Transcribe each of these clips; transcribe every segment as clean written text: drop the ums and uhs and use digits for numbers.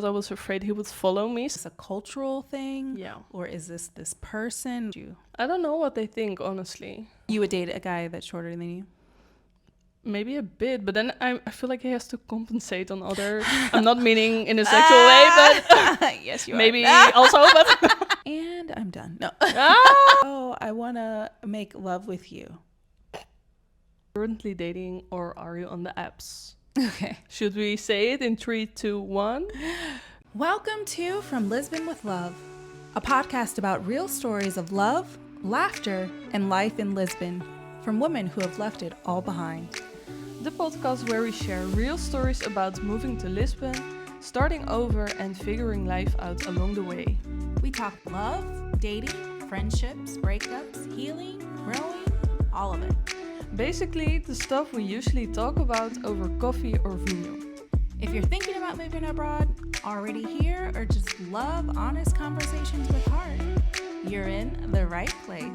I was afraid he would follow me. Is this a cultural thing? Yeah. Or is this person? I don't know what they think, honestly. You would date a guy that's shorter than you? Maybe a bit, but then I feel like he has to compensate on other... I'm not meaning in a sexual way, but... Yes, you are. Maybe also, but... And I'm done. No. Oh, I want to make love with you. Currently dating, or are you on the apps? Okay. Should we say it in 3, 2, 1? Welcome to From Lisbon with Love, a podcast about real stories of love, laughter, and life in Lisbon from women who have left it all behind. The podcast where we share real stories about moving to Lisbon, starting over, and figuring life out along the way. We talk love, dating, friendships, breakups, healing, growing, all of it. Basically, the stuff we usually talk about over coffee or vinho. If you're thinking about moving abroad, already here, or just love honest conversations with heart, you're in the right place.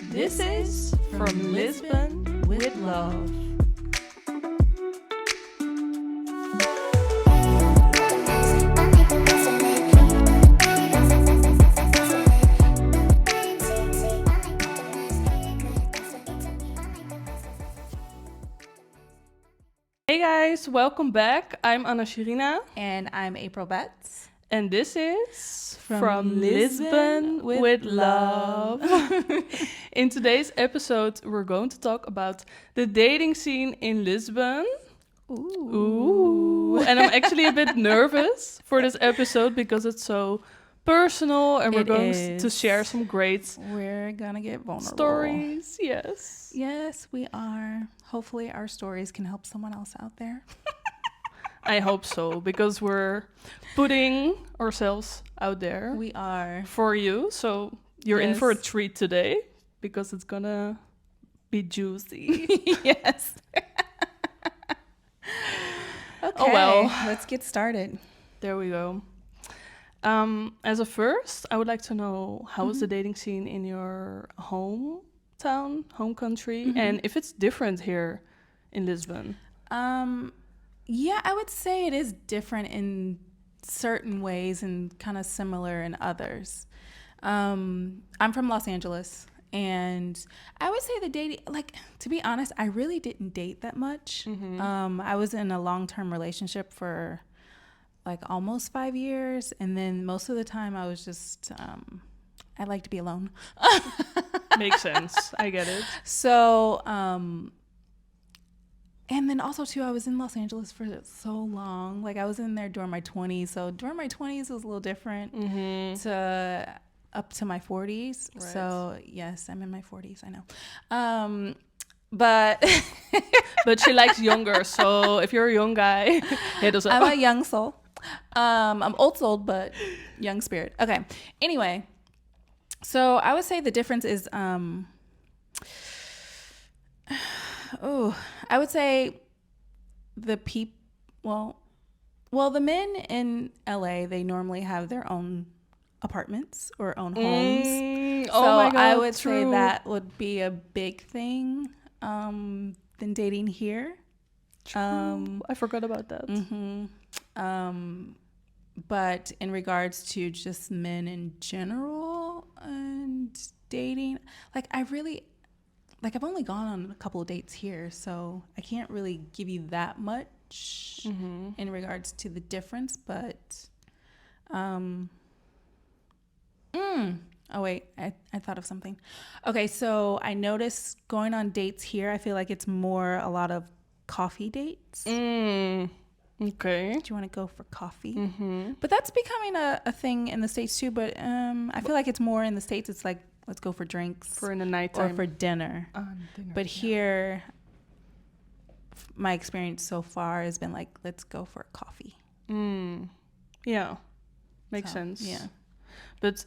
This is From Lisbon with Love. Hey guys, welcome back. I'm Anna Shirina. And I'm April Betts. And this is From Lisbon with Love. In today's episode, we're going to talk about the dating scene in Lisbon. Ooh. And I'm actually a bit nervous for this episode because it's so personal and we're going to share some great We're gonna get vulnerable. stories. Yes. Yes, we are. Hopefully our stories can help someone else out there. I hope so, because we're putting ourselves out there. We are. For you. So you're in for a Yes. treat today because it's gonna be juicy. Yes. Okay. Oh, well. Let's get started. There we go. As a first, I would like to know, how is the dating scene in your hometown, home country, and if it's different here in Lisbon? Yeah, I would say it is different in certain ways and kind of similar in others. I'm from Los Angeles, and I would say the dating, like, to be honest, I really didn't date that much. I was in a long-term relationship for like almost 5 years, and then most of the time I was just, I like to be alone. Makes sense. I get it. So, and then also too, I was in Los Angeles for so long. Like I was in there during my 20s. So during my 20s, it was a little different to up to my 40s. Right. So yes, I'm in my 40s. I know. But But she likes younger, so if you're a young guy, hit us up. I'm a young soul. I'm old soul, but young spirit. Okay. Anyway, so I would say the difference is, I would say the the men in LA, they normally have their own apartments or own homes. Oh So my God, I would true. say that would be a big thing than dating here. I forgot about that. But in regards to just men in general and dating, like I've only gone on a couple of dates here, so I can't really give you that much in regards to the difference. But, oh wait, I thought of something. Okay, so I noticed going on dates here, I feel like it's more a lot of coffee dates. Okay. Do you want to go for coffee? But that's becoming a thing in the States too. But I feel like it's more in the States. It's like, let's go for drinks For in the nighttime. or for dinner. But here, my experience so far has been like, let's go for coffee. Yeah. Makes So, sense. yeah. But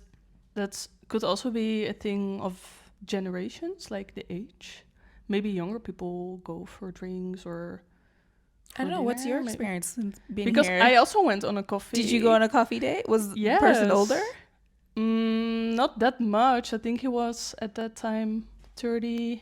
that could also be a thing of generations, like the age. Maybe younger people go for drinks or... I don't know. What's your maybe. experience since being Because here? I also went on a coffee. Did you go on a coffee date? Was the person Yes. older? Not that much. I think he was at that time 32.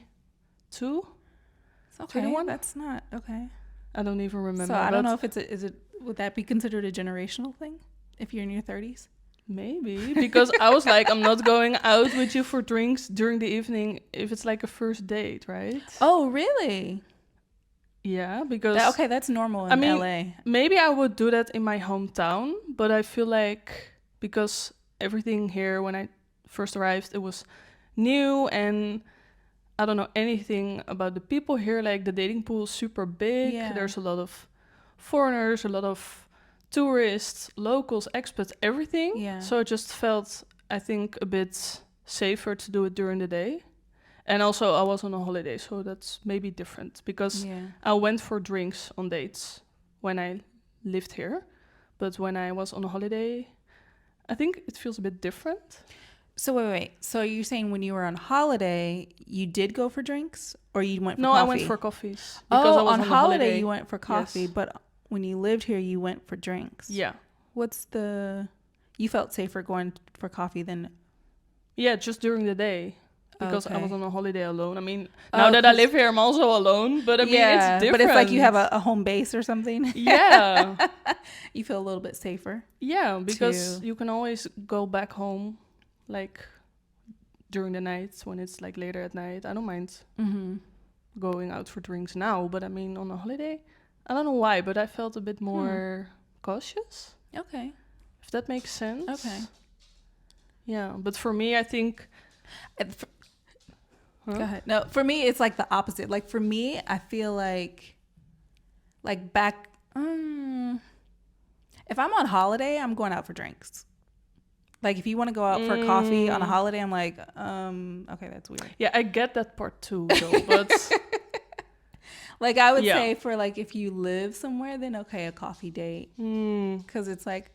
Okay, 21? that's not okay. I don't even remember. So I don't but know if is it Would that be considered a generational thing if you're in your 30s? Maybe, because I was like, I'm not going out with you for drinks during the evening if it's like a first date, right? Oh, really? Yeah, because Okay, that's normal in I mean, LA. maybe I would do that in my hometown, but I feel like because everything here when I first arrived, it was new and I don't know anything about the people here. Like the dating pool is super big. Yeah. There's a lot of foreigners, a lot of tourists, locals, expats, everything. Yeah. So it just felt, I think, a bit safer to do it during the day. And also, I was on a holiday, so that's maybe different because Yeah. I went for drinks on dates when I lived here. But when I was on a holiday, I think it feels a bit different. So wait. So you're saying when you were on holiday, you did go for drinks, or you went for No, coffee? I went for coffees. Because I was on on a holiday you went for coffee, Yes. but when you lived here, you went for drinks. Yeah. You felt safer going for coffee than... Yeah, just during the day. Because I Okay. was on a holiday alone. I mean, now that I live here, I'm also alone. But I mean, it's different. But it's like you have a home base or something. Yeah. You feel a little bit safer. Yeah, because you can always go back home, like, during the night when it's, like, later at night. I don't mind going out for drinks now. But, I mean, on a holiday, I don't know why, but I felt a bit more cautious. Okay. If that makes sense. Okay. Yeah, but for me, I think... Go ahead. No, for me, it's like the opposite. Like for me, I feel like back, if I'm on holiday, I'm going out for drinks. Like if you want to go out for coffee on a holiday, I'm like, okay, that's weird. Yeah, I get that part too, though, but... Like I would say for like if you live somewhere, then okay, a coffee date. Because it's like,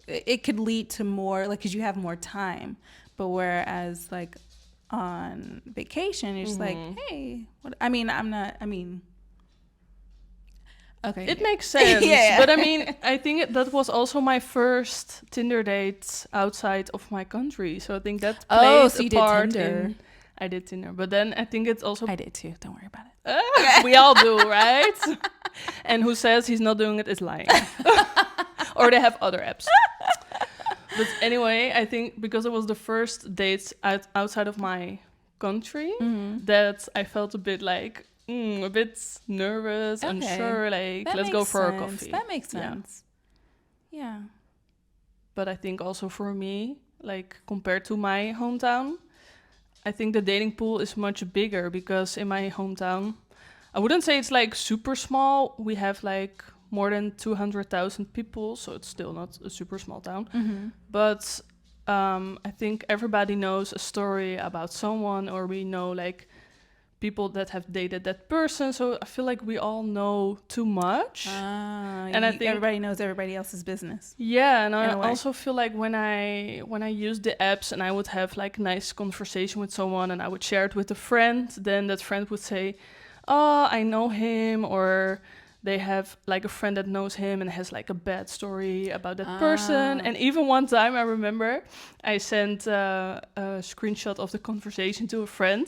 it could lead to more, like, because you have more time. But whereas like on vacation, it's like, hey, okay. It makes sense. Yeah. But I mean, I think that was also my first Tinder date outside of my country. So I think that played so you a did part Tinder. I did Tinder. But then I think it's also... I did too. Don't worry about it. We all do, right? And who says he's not doing it is lying. Or they have other apps. But anyway, I think because it was the first dates outside of my country, that I felt a bit like, a bit nervous, unsure, like, let's go for a coffee. That makes sense. Yeah. But I think also for me, like, compared to my hometown, I think the dating pool is much bigger because in my hometown, I wouldn't say it's, like, super small. We have, like, more than 200,000 people, so it's still not a super small town. But I think everybody knows a story about someone, or we know like people that have dated that person. So I feel like we all know too much. And I think everybody knows everybody else's business. Yeah, and I also feel like when I use the apps and I would have like a nice conversation with someone and I would share it with a friend, then that friend would say, "Oh, I know him," or they have like a friend that knows him and has like a bad story about that person. And even one time I remember I sent a screenshot of the conversation to a friend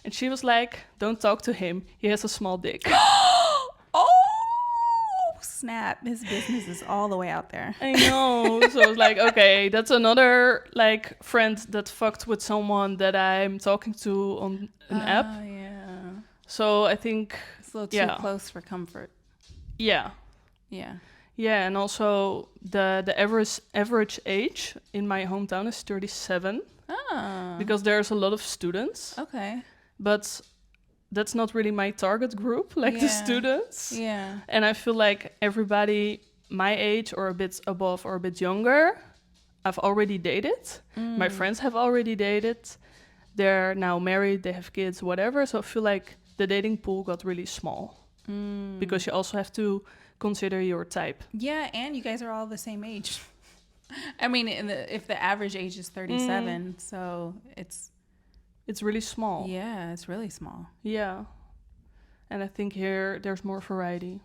and she was like, "Don't talk to him. He has a small dick." Oh, snap. His business is all the way out there. I know. So I was like, okay, that's another like friend that fucked with someone that I'm talking to on an app. Yeah. So I think it's a little too close for comfort. Yeah. Yeah. Yeah, and also the average age in my hometown is 37. Because there's a lot of students. Okay. But that's not really my target group, like the students. Yeah. And I feel like everybody my age or a bit above or a bit younger, I've already dated. My friends have already dated. They're now married, they have kids, whatever. So I feel like the dating pool got really small. Because you also have to consider your type. Yeah, and you guys are all the same age. I mean, if the average age is 37, so it's really small. Yeah, it's really small. Yeah. And I think here there's more variety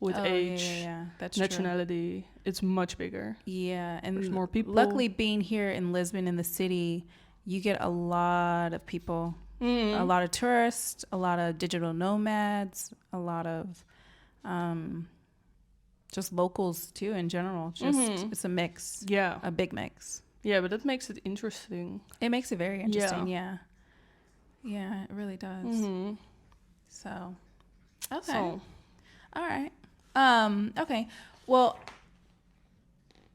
with age, that's nationality. True. It's much bigger. Yeah, and there's more people. Luckily, being here in Lisbon, in the city, you get a lot of people. A lot of tourists, a lot of digital nomads, a lot of just locals too in general. Just it's a mix. Yeah. A big mix. Yeah, but that makes it interesting. It makes it very interesting. Yeah. Yeah, it really does. So, okay. So, All right. Okay. Well,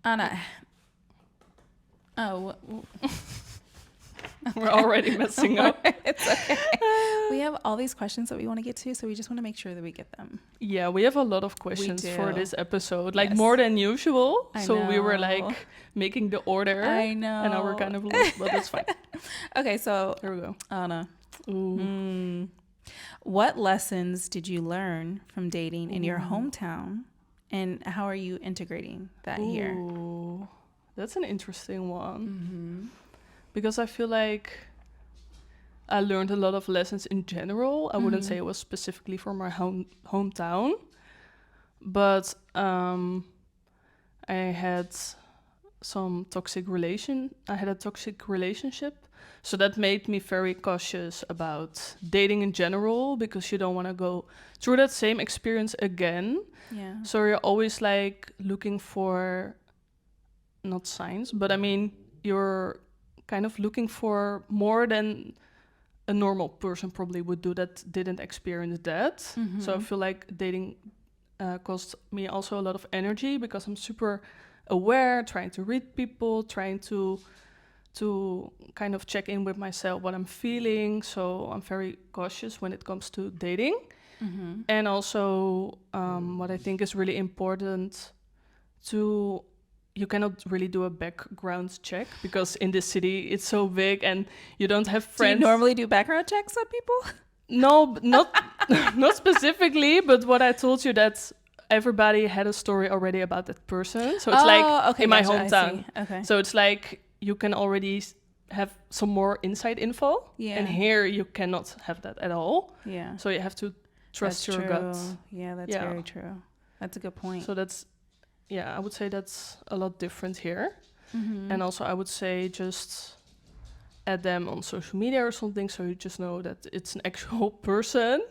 Anna. Oh, we're already messing up. It's okay. We have all these questions that we want to get to, so we just want to make sure that we get them. Yeah, we have a lot of questions for this episode, like Yes. more than usual. I So we were know. like making the order. I know. And now we're kind of loose, but that's fine. Okay, so Here we go. Anna, Ooh. what lessons did you learn from dating in your hometown, and how are you integrating that here? Ooh, that's an interesting one. Because I feel like I learned a lot of lessons in general. I wouldn't say it was specifically for my hometown, but I had a toxic relationship, so that made me very cautious about dating in general, because you don't want to go through that same experience again. Yeah. So you're always like looking for, not signs, but I mean, you're kind of looking for more than a normal person probably would do that didn't experience that. So I feel like dating cost me also a lot of energy, because I'm super aware, trying to read people, trying to kind of check in with myself, what I'm feeling. So I'm very cautious when it comes to dating. And also what I think is really important you cannot really do a background check, because in this city it's so big and you don't have friends. Do you normally do background checks on people? No, not specifically, but what I told you, that everybody had a story already about that person. So it's in my hometown. Okay. So it's like you can already have some more inside info. Yeah. And here you cannot have that at all. Yeah. So you have to trust That's your true. gut. Yeah, that's very true. That's a good point. So I would say that's a lot different here. And also I would say just add them on social media or something, so you just know that it's an actual person.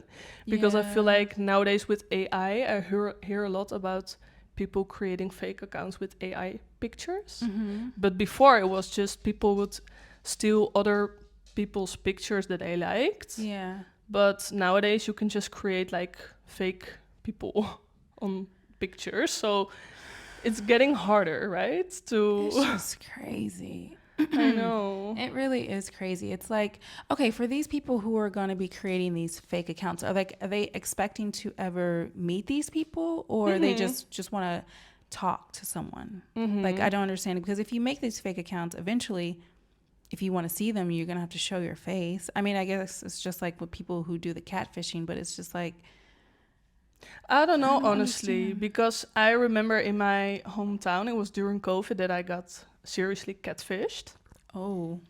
Because I feel like nowadays with AI, I hear a lot about people creating fake accounts with AI pictures. But before it was just people would steal other people's pictures that they liked. Yeah. But nowadays you can just create like fake people on pictures. So it's getting harder, right? It's just crazy. I know. It really is crazy. It's like, okay, for these people who are going to be creating these fake accounts, are they expecting to ever meet these people, or they just want to talk to someone? Like, I don't understand it, because if you make these fake accounts, eventually, if you want to see them, you're going to have to show your face. I mean, I guess it's just like with people who do the catfishing, but it's just like, I don't know, honestly, because I remember in my hometown, it was during COVID that I got seriously catfished. Oh,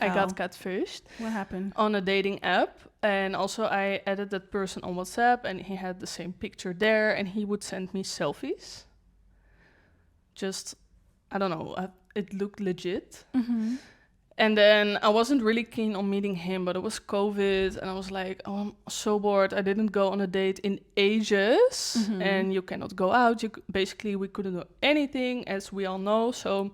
I got catfished. What happened? On a dating app. And also I added that person on WhatsApp, and he had the same picture there, and he would send me selfies. Just, I don't know, it looked legit. And then I wasn't really keen on meeting him, but it was COVID, and I was like, oh, I'm so bored. I didn't go on a date in ages, and you cannot go out. Basically, we couldn't do anything, as we all know. So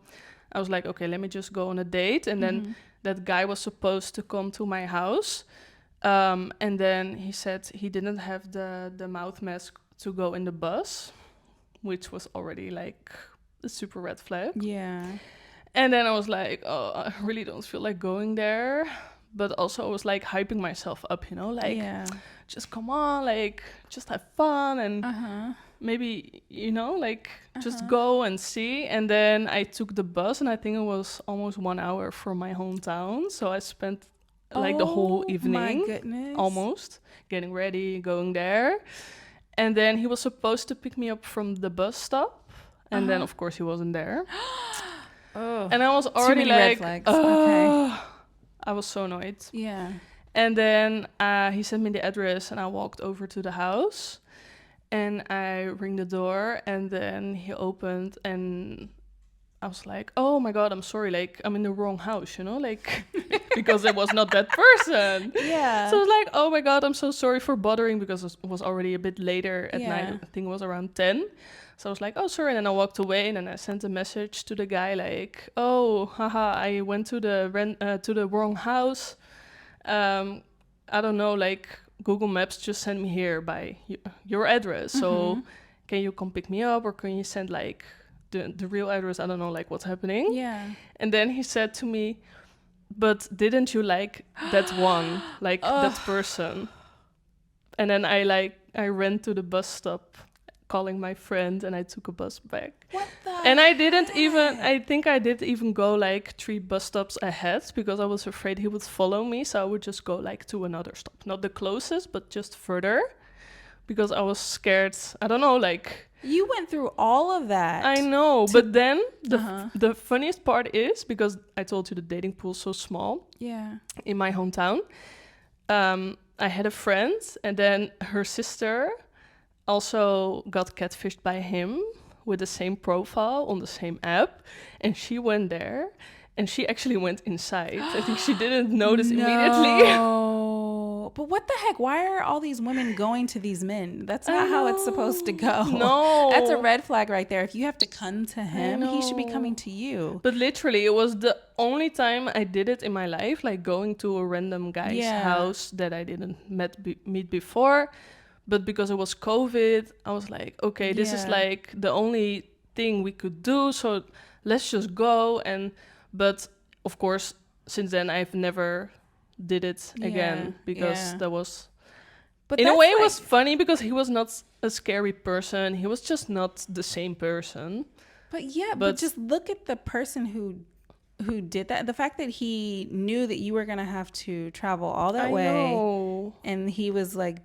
I was like, okay, let me just go on a date. And then that guy was supposed to come to my house. And then he said he didn't have the mouth mask to go in the bus, which was already like a super red flag. Yeah. And then I was like, oh, I really don't feel like going there. But also I was like hyping myself up, like, just come on, like, just have fun. And maybe, like, just go and see. And then I took the bus, and I think it was almost 1 hour from my hometown. So I spent like the whole evening, my goodness, almost, getting ready, going there. And then he was supposed to pick me up from the bus stop. And then, of course, he wasn't there. And I was already like, red flags. Okay. I was so annoyed. Yeah. And then he sent me the address, and I walked over to the house, and I rang the door, and then he opened, and I was like, oh my God, I'm sorry. Like, I'm in the wrong house, you know, like, because it was not that person. Yeah. So I was like, oh my God, I'm so sorry for bothering, because it was already a bit later at night. I think it was around 10. So I was like, oh, sorry. And then I walked away, and then I sent a message to the guy like, oh, haha, I went to the wrong house. I don't know, like, Google Maps just sent me here by your address. So can you come pick me up, or can you send like the real address? I don't know, like, what's happening. Yeah. And then he said to me, but didn't you like that one, like that person? And then I ran to the bus stop calling my friend, and I took a bus back. What the And I didn't even, heck? I think I did even go like 3 bus stops ahead, because I was afraid he would follow me. So I would just go like to another stop, not the closest, but just further, because I was scared. I don't know, like, You went through all of that. I know, but then Uh-huh. the funniest part is, because I told you the dating pool is so small Yeah. in my hometown. I had a friend, and then her sister also got catfished by him with the same profile on the same app, and she went there, and she actually went inside. I think she didn't notice immediately. No. But what the heck? Why are all these women going to these men? That's not how it's supposed to go. No. That's a red flag right there. If you have to come to him, he should be know. coming to you. But literally, it was the only time I did it in my life, like going to a random guy's house that I didn't meet before. But because it was COVID, I was like, okay, this is Yeah. like the only thing we could do, so let's just go. But of course, since then I've never did it again, because that was, But in a that's way, it like- was funny, because he was not a scary person. He was just not the same person. But yeah, but just look at the person who did that. The fact that he knew that you were gonna have to travel all that way, know. and he was like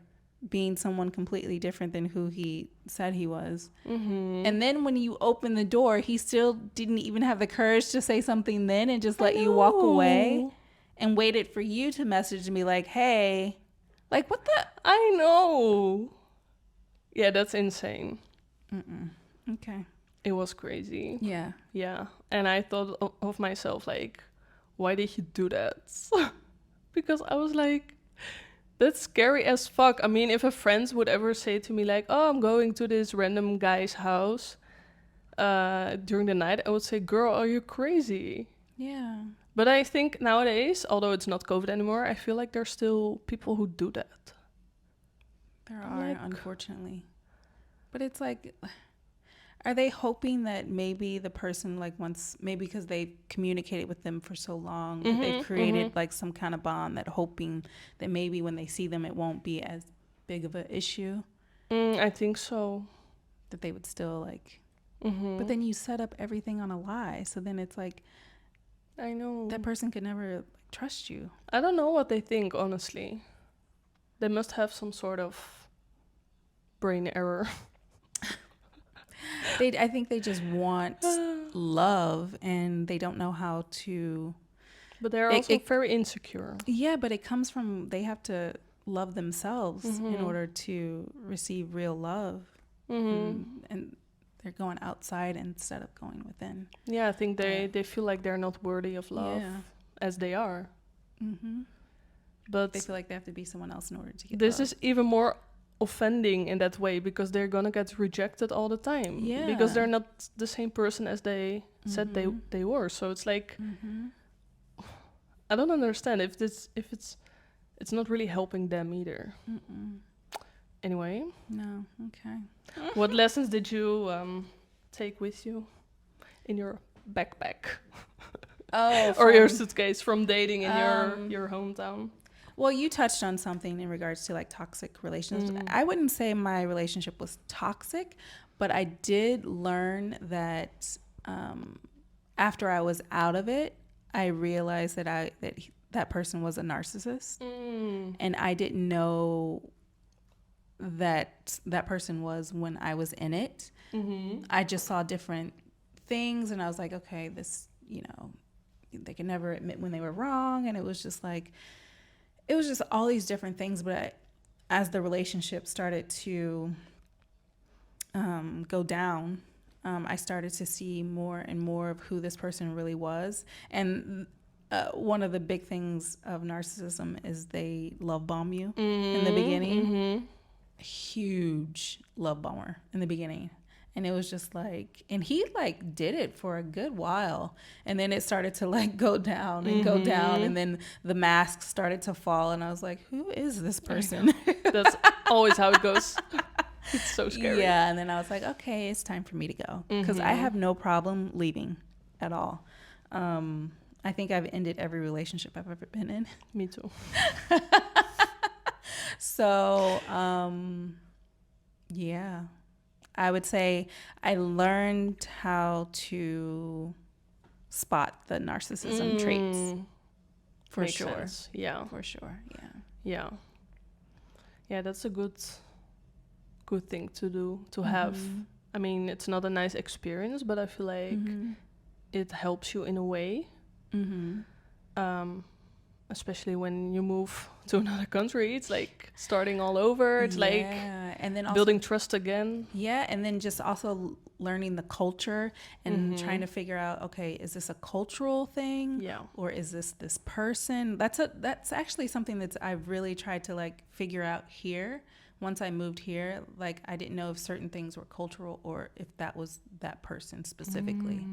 being someone completely different than who he said he was. And then when you open the door, he still didn't even have the courage to say something then, and just let you walk away, and waited for you to message me like, hey, like, what the? I know. Yeah, that's insane. Okay. It was crazy. Yeah. Yeah. And I thought of myself, like, why did you do that? Because I was like, that's scary as fuck. I mean, if a friend would ever say to me, like, oh, I'm going to this random guy's house during the night, I would say, girl, are you crazy? Yeah. But I think nowadays, although it's not COVID anymore, I feel like there's still people who do that. There are, Like, unfortunately. But it's like, are they hoping that maybe the person, like, once, maybe because they've communicated with them for so long, that they've created like some kind of bond, that hoping that maybe when they see them, it won't be as big of an issue, I think so. that they would still like, but then you set up everything on a lie. So then it's like, I know. that person could never like, trust you. I don't know what they think, honestly. They must have some sort of brain error. I think they just want love, and they don't know how to. But they're also very insecure. Yeah, but it comes from, they have to love themselves in order to receive real love. And they're going outside instead of going within. Yeah, I think they feel like they're not worthy of love as they are. But They feel like they have to be someone else in order to get this love. is even more offending in that way, because they're gonna get rejected all the time. Yeah. Because they're not the same person as they said they were. So it's like, I don't understand if it's not really helping them either. Anyway, No, okay. what lessons did you take with you in your backpack Oh, or your suitcase from dating in your hometown? Well, you touched on something in regards to like toxic relations. I wouldn't say my relationship was toxic, but I did learn that after I was out of it, I realized that that person was a narcissist, and I didn't know that person was when I was in it. I just saw different things, and I was like, okay, this, they can never admit when they were wrong, and it was just all these different things. But as the relationship started to go down, I started to see more and more of who this person really was. And one of the big things of narcissism is they love bomb you in the beginning. Huge love bomber in the beginning. And it was just like, and he like did it for a good while. And then it started to like go down and go down. And then the mask started to fall. And I was like, who is this person? That's always how it goes. It's so scary. Yeah. And then I was like, okay, it's time for me to go. Because I have no problem leaving at all. I think I've ended every relationship I've ever been in. Me too. So, yeah. I would say I learned how to spot the narcissism traits. For Makes sure. sense. Yeah. For sure. Yeah. Yeah. Yeah, that's a good thing to do, to have. I mean, it's not a nice experience, but I feel like it helps you in a way. Especially when you move to another country, it's like starting all over. It's like and then also, building trust again. Yeah, and then just also learning the culture and trying to figure out, okay, is this a cultural thing? Yeah. Or is this person? That's actually something that I've really tried to like figure out here. Once I moved here, like I didn't know if certain things were cultural or if that was that person specifically.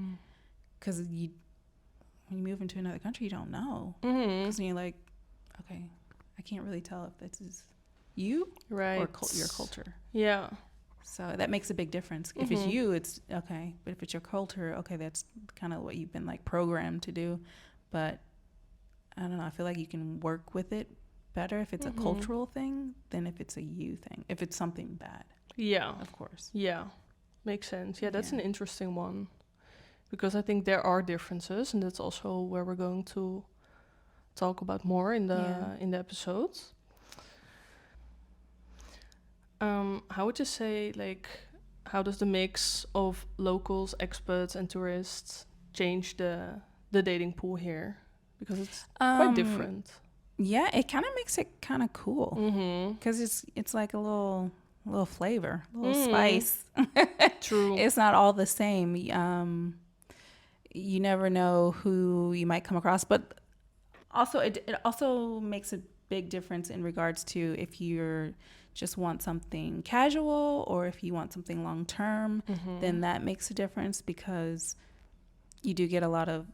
Because when you move into another country, you don't know. Because you're like, okay, I can't really tell if this is you or your culture. Yeah. So that makes a big difference. If it's you, it's okay. But if it's your culture, okay, that's kind of what you've been like programmed to do. But I don't know. I feel like you can work with it better if it's a cultural thing than if it's a you thing. If it's something bad. Yeah. Of course. Yeah. Makes sense. Yeah, that's an interesting one. Because I think there are differences, and that's also where we're going to talk about more in the episodes. How would you say, like, how does the mix of locals, expats, and tourists change the dating pool here? Because it's quite different. Yeah, it kind of makes it kind of cool because it's like a little flavor, a little spice. True. It's not all the same. You never know who you might come across, but also it also makes a big difference in regards to if you're just want something casual or if you want something long term. Then that makes a difference because you do get a lot of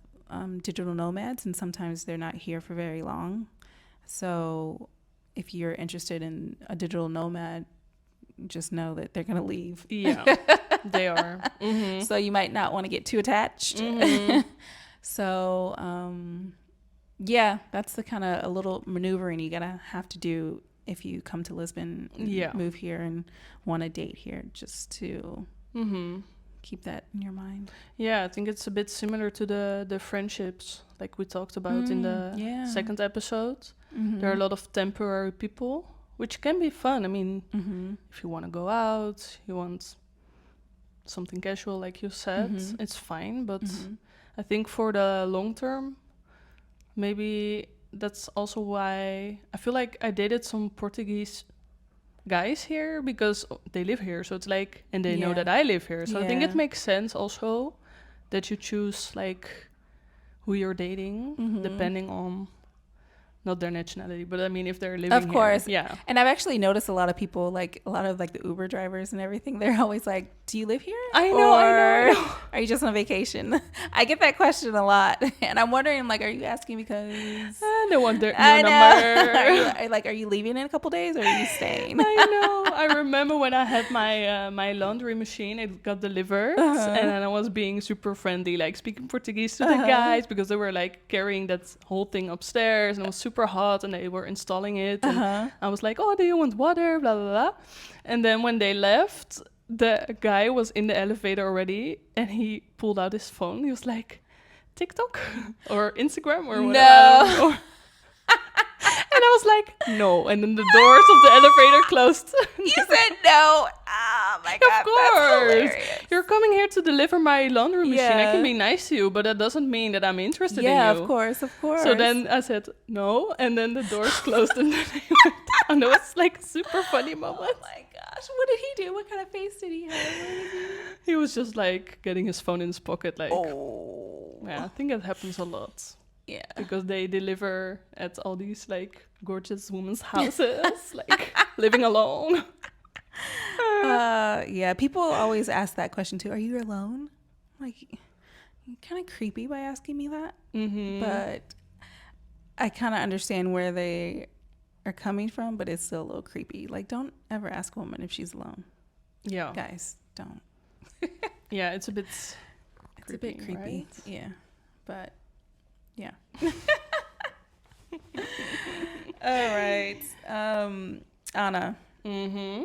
digital nomads, and sometimes they're not here for very long. So if you're interested in a digital nomad, just know that they're going to leave. Yeah, they are. So you might not want to get too attached. So, yeah, that's the kind of a little maneuvering you gotta have to do if you come to Lisbon, move here and want to date here, just to keep that in your mind. Yeah, I think it's a bit similar to the friendships like we talked about in the second episode. There are a lot of temporary people, which can be fun. I mean, if you want to go out, you want something casual, like you said, it's fine. But I think for the long term, maybe that's also why I feel like I dated some Portuguese guys here because they live here. So it's like, and they know that I live here. So I think it makes sense also that you choose like who you're dating depending on not their nationality, but I mean if they're living of course here. Yeah. And I've actually noticed a lot of people, like a lot of like the Uber drivers and everything, they're always like, do you live here? I know. Are you just on vacation? I get that question a lot, and I'm wondering, like, are you asking because no one your number? Are you leaving in a couple days or are you staying? I know. I remember when I had my my laundry machine, it got delivered, and then I was being super friendly, like speaking Portuguese to the guys because they were like carrying that whole thing upstairs, and it was super hot, and they were installing it. And I was like, "Oh, do you want water?" Blah blah blah. And then when they left, the guy was in the elevator already, and he pulled out his phone. He was like, TikTok or Instagram or whatever. No. And I was like, no. And then the doors of the elevator closed. You said no. Oh my Of God, that's course. hilarious. You're coming here to deliver my laundry machine. I Yeah. can be nice to you, but that doesn't mean that I'm interested in Yeah, you. of course, of course. So then I said no, and then the doors closed and then they went down. It was like a super funny moment. Oh my gosh, what did he do? What kind of face did he have? What was he? He was just like getting his phone in his pocket, like, Oh. yeah, I think that happens a lot. Yeah. Because they deliver at all these like gorgeous women's houses, like living alone. Yeah, people always ask that question too. Are you alone? Like, you're kind of creepy by asking me that. Mm-hmm. But I kind of understand where they are coming from, but it's still a little creepy. Like, don't ever ask a woman if she's alone. Yeah. Guys, don't. Yeah, it's a bit It's a bit creepy. right? Yeah. But, yeah. All right. Anna, Mm-hmm.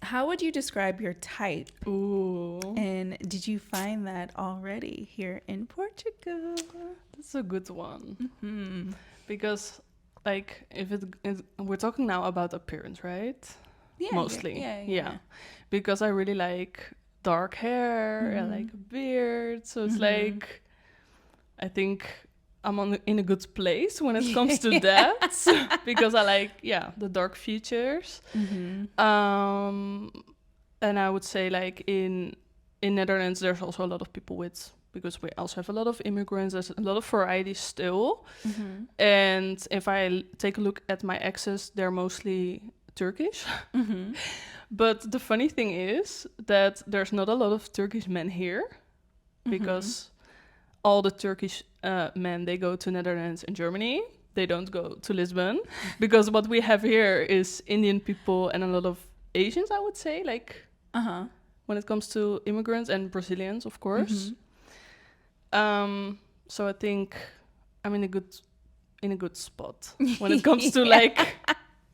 how would you describe your type? Ooh. And did you find that already here in Portugal? That's a good one. Mm-hmm. Because, like, if we're talking now about appearance, right? Yeah, Mostly. Yeah. Because I really like dark hair, I Mhm. like a beard. So it's Mhm. like, I think I'm in a good place when it comes to that. Because I like, the dark features. Mm-hmm. And I would say, like, in Netherlands, there's also a lot of people because we also have a lot of immigrants, there's a lot of variety still. Mm-hmm. And if I take a look at my exes, they're mostly Turkish. Mm-hmm. But the funny thing is that there's not a lot of Turkish men here because all the Turkish men, they go to Netherlands and Germany. They don't go to Lisbon because what we have here is Indian people and a lot of Asians, I would say, like when it comes to immigrants and Brazilians, of course. So I think I'm in a good spot when it comes to like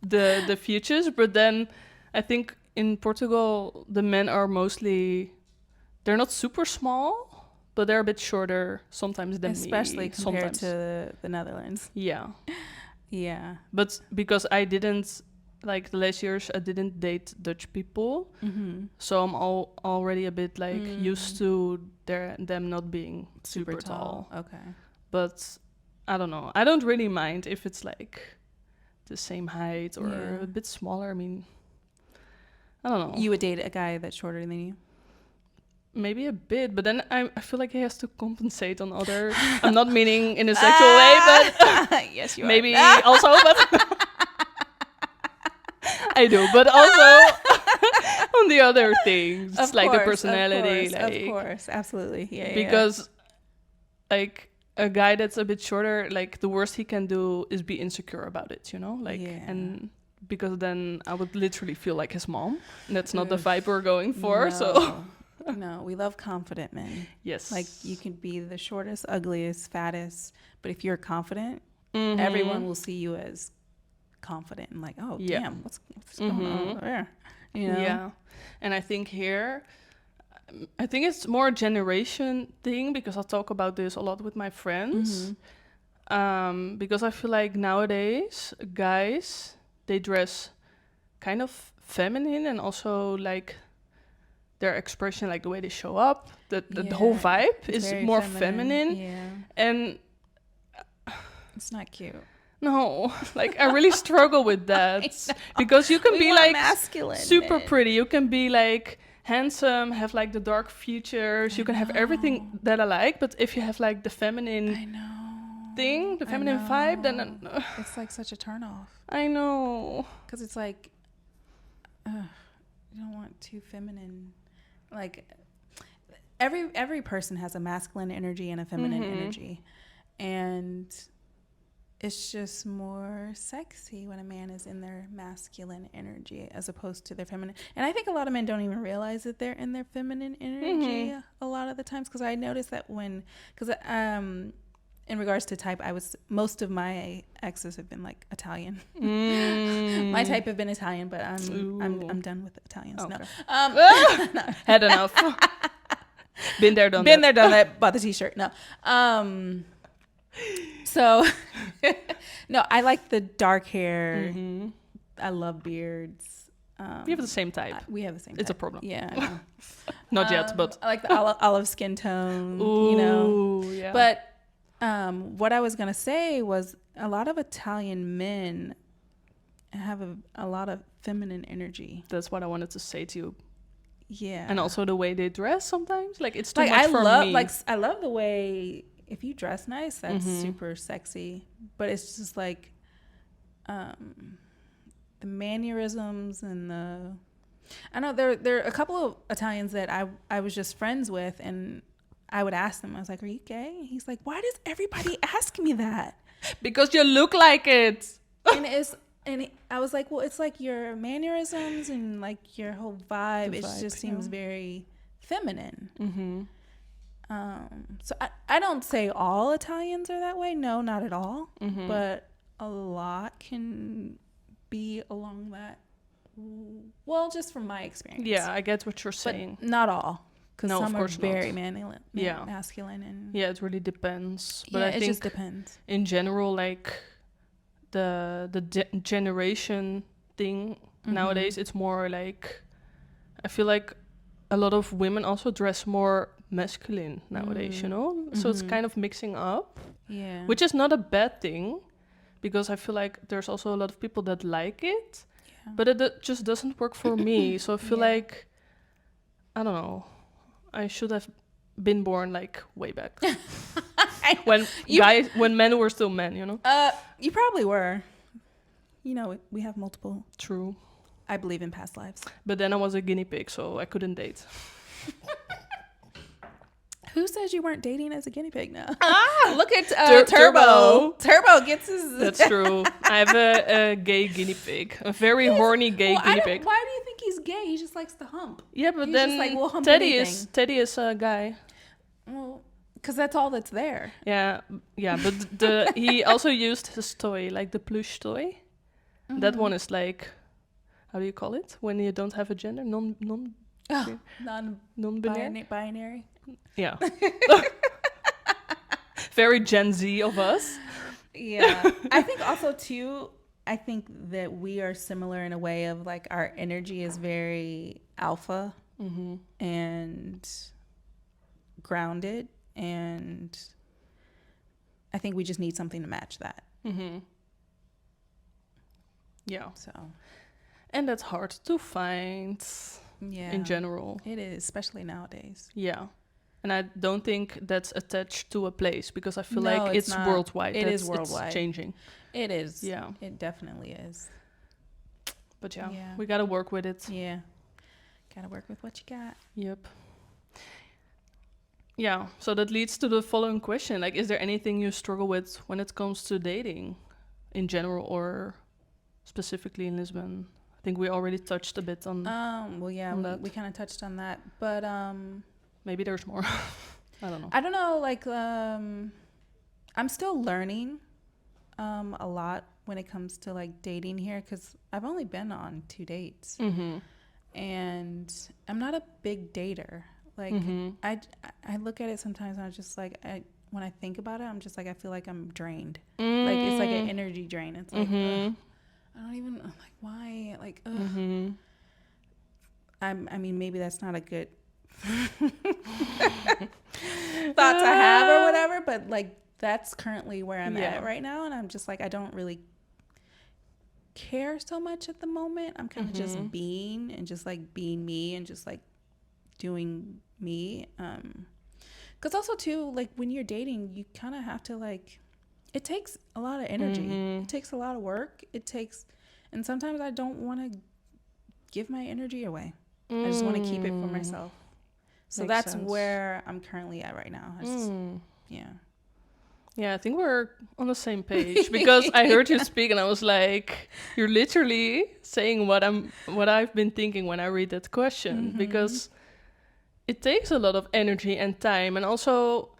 the futures. But then I think in Portugal the men are mostly, they're not super small, but they're a bit shorter sometimes than Especially me. compared Sometimes. to the Netherlands. Yeah. Yeah. But because I didn't, like the last years, I didn't date Dutch people. Mm-hmm. So I'm already a bit like used to them not being super tall. Okay. But I don't know. I don't really mind if it's like the same height or Yeah. a bit smaller. I mean, I don't know. You would date a guy that's shorter than you? Maybe a bit, but then I feel like he has to compensate on other. I'm not meaning in a sexual way, but yes, you maybe are. also, but I do. But also on the other things, Of like the course, personality, of course, absolutely, yeah. because like a guy that's a bit shorter, like the worst he can do is be insecure about it, you know, like and. Because then I would literally feel like his mom. And that's not the vibe we're going for. No. So No, we love confident men. yes, Like you can be the shortest, ugliest, fattest, but if you're confident, everyone will see you as confident and like, oh damn, what's going on over there? You know? Yeah. And I think here, I think it's more a generation thing because I talk about this a lot with my friends. Because I feel like nowadays guys, they dress kind of feminine and also like their expression, like the way they show up, the whole vibe is more feminine. Yeah. And it's not cute. No, like I really struggle with that because you can be like masculine, super pretty. You can be like handsome, have like the dark features. You can have everything that I like. But if you have like the feminine thing, the feminine vibe, then it's like such a turn off. I know. Because it's like, you don't want too feminine. Like every person has a masculine energy and a feminine energy. And it's just more sexy when a man is in their masculine energy as opposed to their feminine. And I think a lot of men don't even realize that they're in their feminine energy a lot of the times. Because I noticed that in regards to type, most of my exes have been like Italian. My type have been Italian, but I'm done with Italians. Okay. No. Had enough. Been there, done that. Bought the t-shirt. No. So no, I like the dark hair. I love beards. We have the same type. We have the same. It's a type. problem. Yeah, I know. Not yet, but I like the olive skin tone. ooh, yeah. But what I was gonna say was a lot of Italian men have a lot of feminine energy. That's what I wanted to say to you. Yeah, And also the way they dress sometimes, like it's too like much I for love me. like I love the way if you dress nice, that's Mhm. super sexy. But it's just like the mannerisms and the I know there are a couple of Italians that I was just friends with, and I would ask them, I was like, "Are you gay?" And he's like, "Why does everybody ask me that?" Because you look like it. I was like, "Well, it's like your mannerisms and like your whole vibe. The It vibe, just seems yeah. very feminine." Mm-hmm. So I don't say all Italians are that way. No, not at all. Mm-hmm. But a lot can be along that. Well, just from my experience. Yeah, I get what you're saying. But not all. Because No, of some are course very not. masculine. And Yeah, it really depends. But yeah, I it think just depends. in general, like the generation thing nowadays, it's more like I feel like a lot of women also dress more masculine nowadays, you know? So it's kind of mixing up, Yeah. which is not a bad thing because I feel like there's also a lot of people that like it, but it just doesn't work for me. So I feel like, I don't know, I should have been born like way back when men were still men, you know? You probably were. You know, we have multiple. True. I believe in past lives. But then I was a guinea pig, so I couldn't date. Who says you weren't dating as a guinea pig now? Look at Turbo. Turbo gets his. That's true. I have a gay guinea pig, a very horny gay guinea pig. Why do you think he's gay? He just likes to hump. Yeah, but He's then just like, we'll hump Teddy anything. is a guy. Well, because that's all that's there. Yeah, but he also used his toy, like the plush toy. That one is like, how do you call it when you don't have a gender? Non-binary. Binary. Yeah. Very Gen Z of us. Yeah. I think also too, I think that we are similar in a way of like our energy is very alpha and grounded, and I think we just need something to match that. Yeah. So, and that's hard to find in general. It is, especially nowadays. Yeah. And I don't think that's attached to a place because I feel No, like it's not. worldwide. Is worldwide. It's changing. It is. Yeah. It definitely is. But we got to work with it. Yeah. Got to work with what you got. Yep. Yeah. So that leads to the following question. Like, is there anything you struggle with when it comes to dating in general or specifically in Lisbon? I think we already touched a bit on Well, yeah, on we kind of touched on that, but maybe there's more. I don't know. I don't know. Like, I'm still learning a lot when it comes to like dating here because I've only been on 2 dates, and I'm not a big dater. Like, I look at it sometimes and I'm just like, when I think about it, I'm just like, I feel like I'm drained. Like, it's like an energy drain. It's like, I don't even, I'm like, why? Like, I mean, maybe that's not a good thought to have or whatever, but like, that's currently where I'm at right now. And I'm just like, I don't really care so much at the moment. I'm kind of just being and just like being me and just like doing me. Because also too, like when you're dating, you kind of have to like, it takes a lot of energy. It takes a lot of work. And sometimes I don't want to give my energy away. I just want to keep it for myself. So that's where I'm currently at right now. Yeah, I think we're on the same page because I heard you speak and I was like, you're literally saying what I've been thinking when I read that question because it takes a lot of energy and time. And also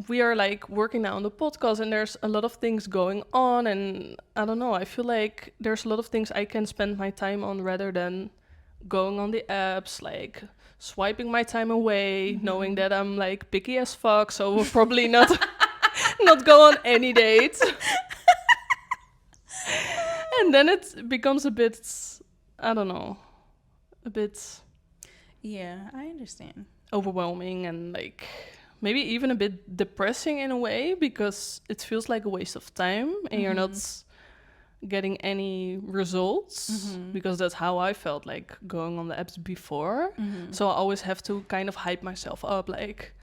we are like working now on the podcast and there's a lot of things going on. And I don't know, I feel like there's a lot of things I can spend my time on rather than going on the apps, like swiping my time away, knowing that I'm like picky as fuck. So we'll probably not go on any dates. And then it becomes a bit, I don't know, a bit Yeah, I understand. overwhelming and like maybe even a bit depressing in a way because it feels like a waste of time and you're not getting any results because that's how I felt like going on the apps before. So I always have to kind of hype myself up, like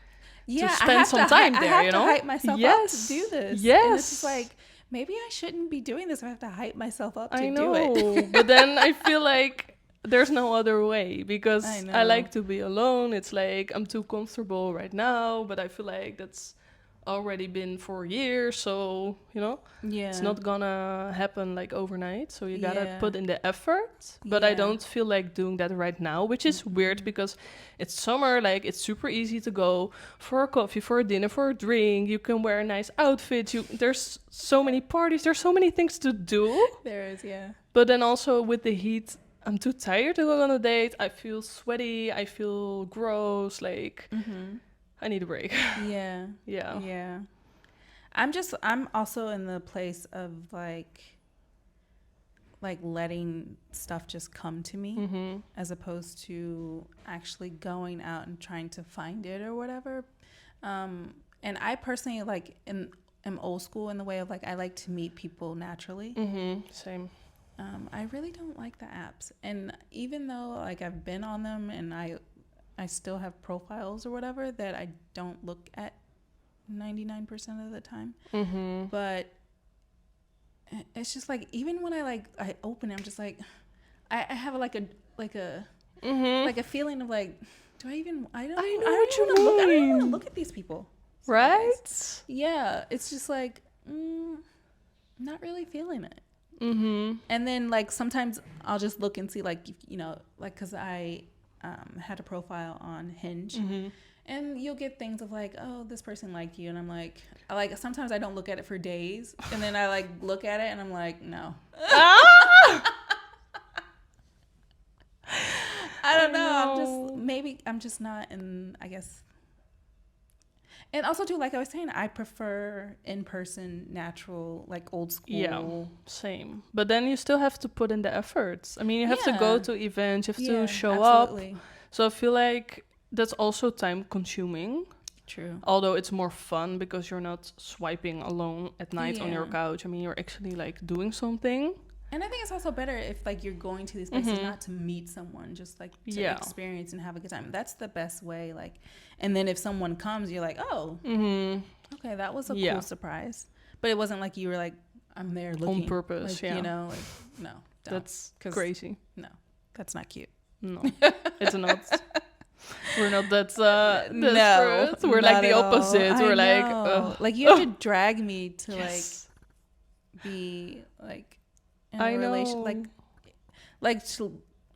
to Yeah, spend some time I there, have you to know? hype myself up to do this. Yes. And it's just like, maybe I shouldn't be doing this. I have to hype myself up to I do it. know. But then I feel like there's no other way I because know. I like to be alone. It's like I'm too comfortable right now, but I feel like that's already been for years, so you know Yeah. it's not gonna happen like overnight, so you gotta Yeah. put in the effort, but I Yeah. don't feel like doing that right now, which is weird because it's summer, like it's super easy to go for a coffee, for a dinner, for a drink. You can wear a nice outfit, there's so many parties, there's so many things to do, There is, yeah. but then also with the heat I'm too tired to go on a date. I feel sweaty, I feel gross, like I need a break. Yeah. Yeah. Yeah. I'm also in the place of like letting stuff just come to me as opposed to actually going out and trying to find it or whatever. And I personally am old school in the way of like I like to meet people naturally. Same. I really don't like the apps, and even though like I've been on them and I still have profiles or whatever that I don't look at 99% of the time. But it's just like even when I open it, I'm just like I have like a feeling of like, do I even I don't know what you I don't even want to mean. look at these people. Right? Yeah, it's just like not really feeling it. And then like sometimes I'll just look and see like like because I had a profile on Hinge. And you'll get things of like, oh, this person liked you. And I'm like sometimes I don't look at it for days. And then I like look at it and I'm like, no. I don't know. I'm just not in, I guess. And also too, like I was saying, I prefer in-person, natural, like old school. Yeah, same. But then you still have to put in the efforts. I mean, you have to go to events, you have to show absolutely. up. So I feel like that's also time consuming. True. Although it's more fun because you're not swiping alone at night on your Yeah. couch. I mean, you're actually like doing something. And I think it's also better if like you're going to these places not to meet someone, just like to experience and have a good time. That's the best way. Like, and then if someone comes, you're like, oh, okay, that was a cool surprise. But it wasn't like you were like, I'm there looking on purpose. like, you know, like no, don't. That's crazy. No, that's not cute. No, it's not. We're not that desperate. No, We're like the opposite. We're like, ugh. like you have to drag me to like be like in a relation, like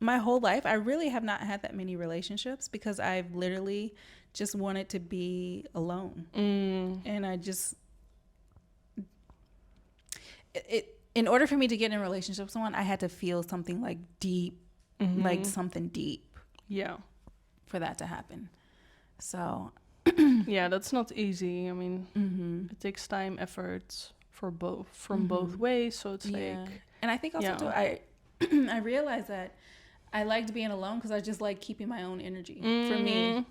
my whole life. I really have not had that many relationships because I've literally just wanted to be alone, and I just in order for me to get in a relationship with someone, I had to feel something like deep, like something deep. Yeah. For that to happen. So yeah, that's not easy. I mean, it takes time, effort from both ways. So it's like, and I think also too, I realized that I liked being alone because I just like keeping my own energy for me.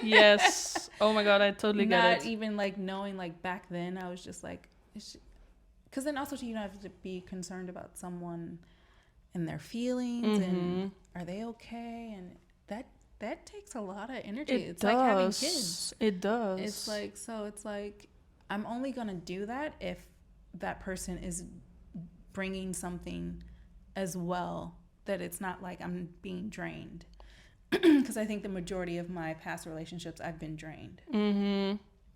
Yes. Oh my God, I totally get it. Not even like knowing like back then I was just like, because then also you don't have to be concerned about someone and their feelings and are they okay, and that takes a lot of energy. It's like having kids. It does. It's like I'm only gonna do that if that person is bringing something as well, that it's not like I'm being drained. Because I think the majority of my past relationships I've been drained.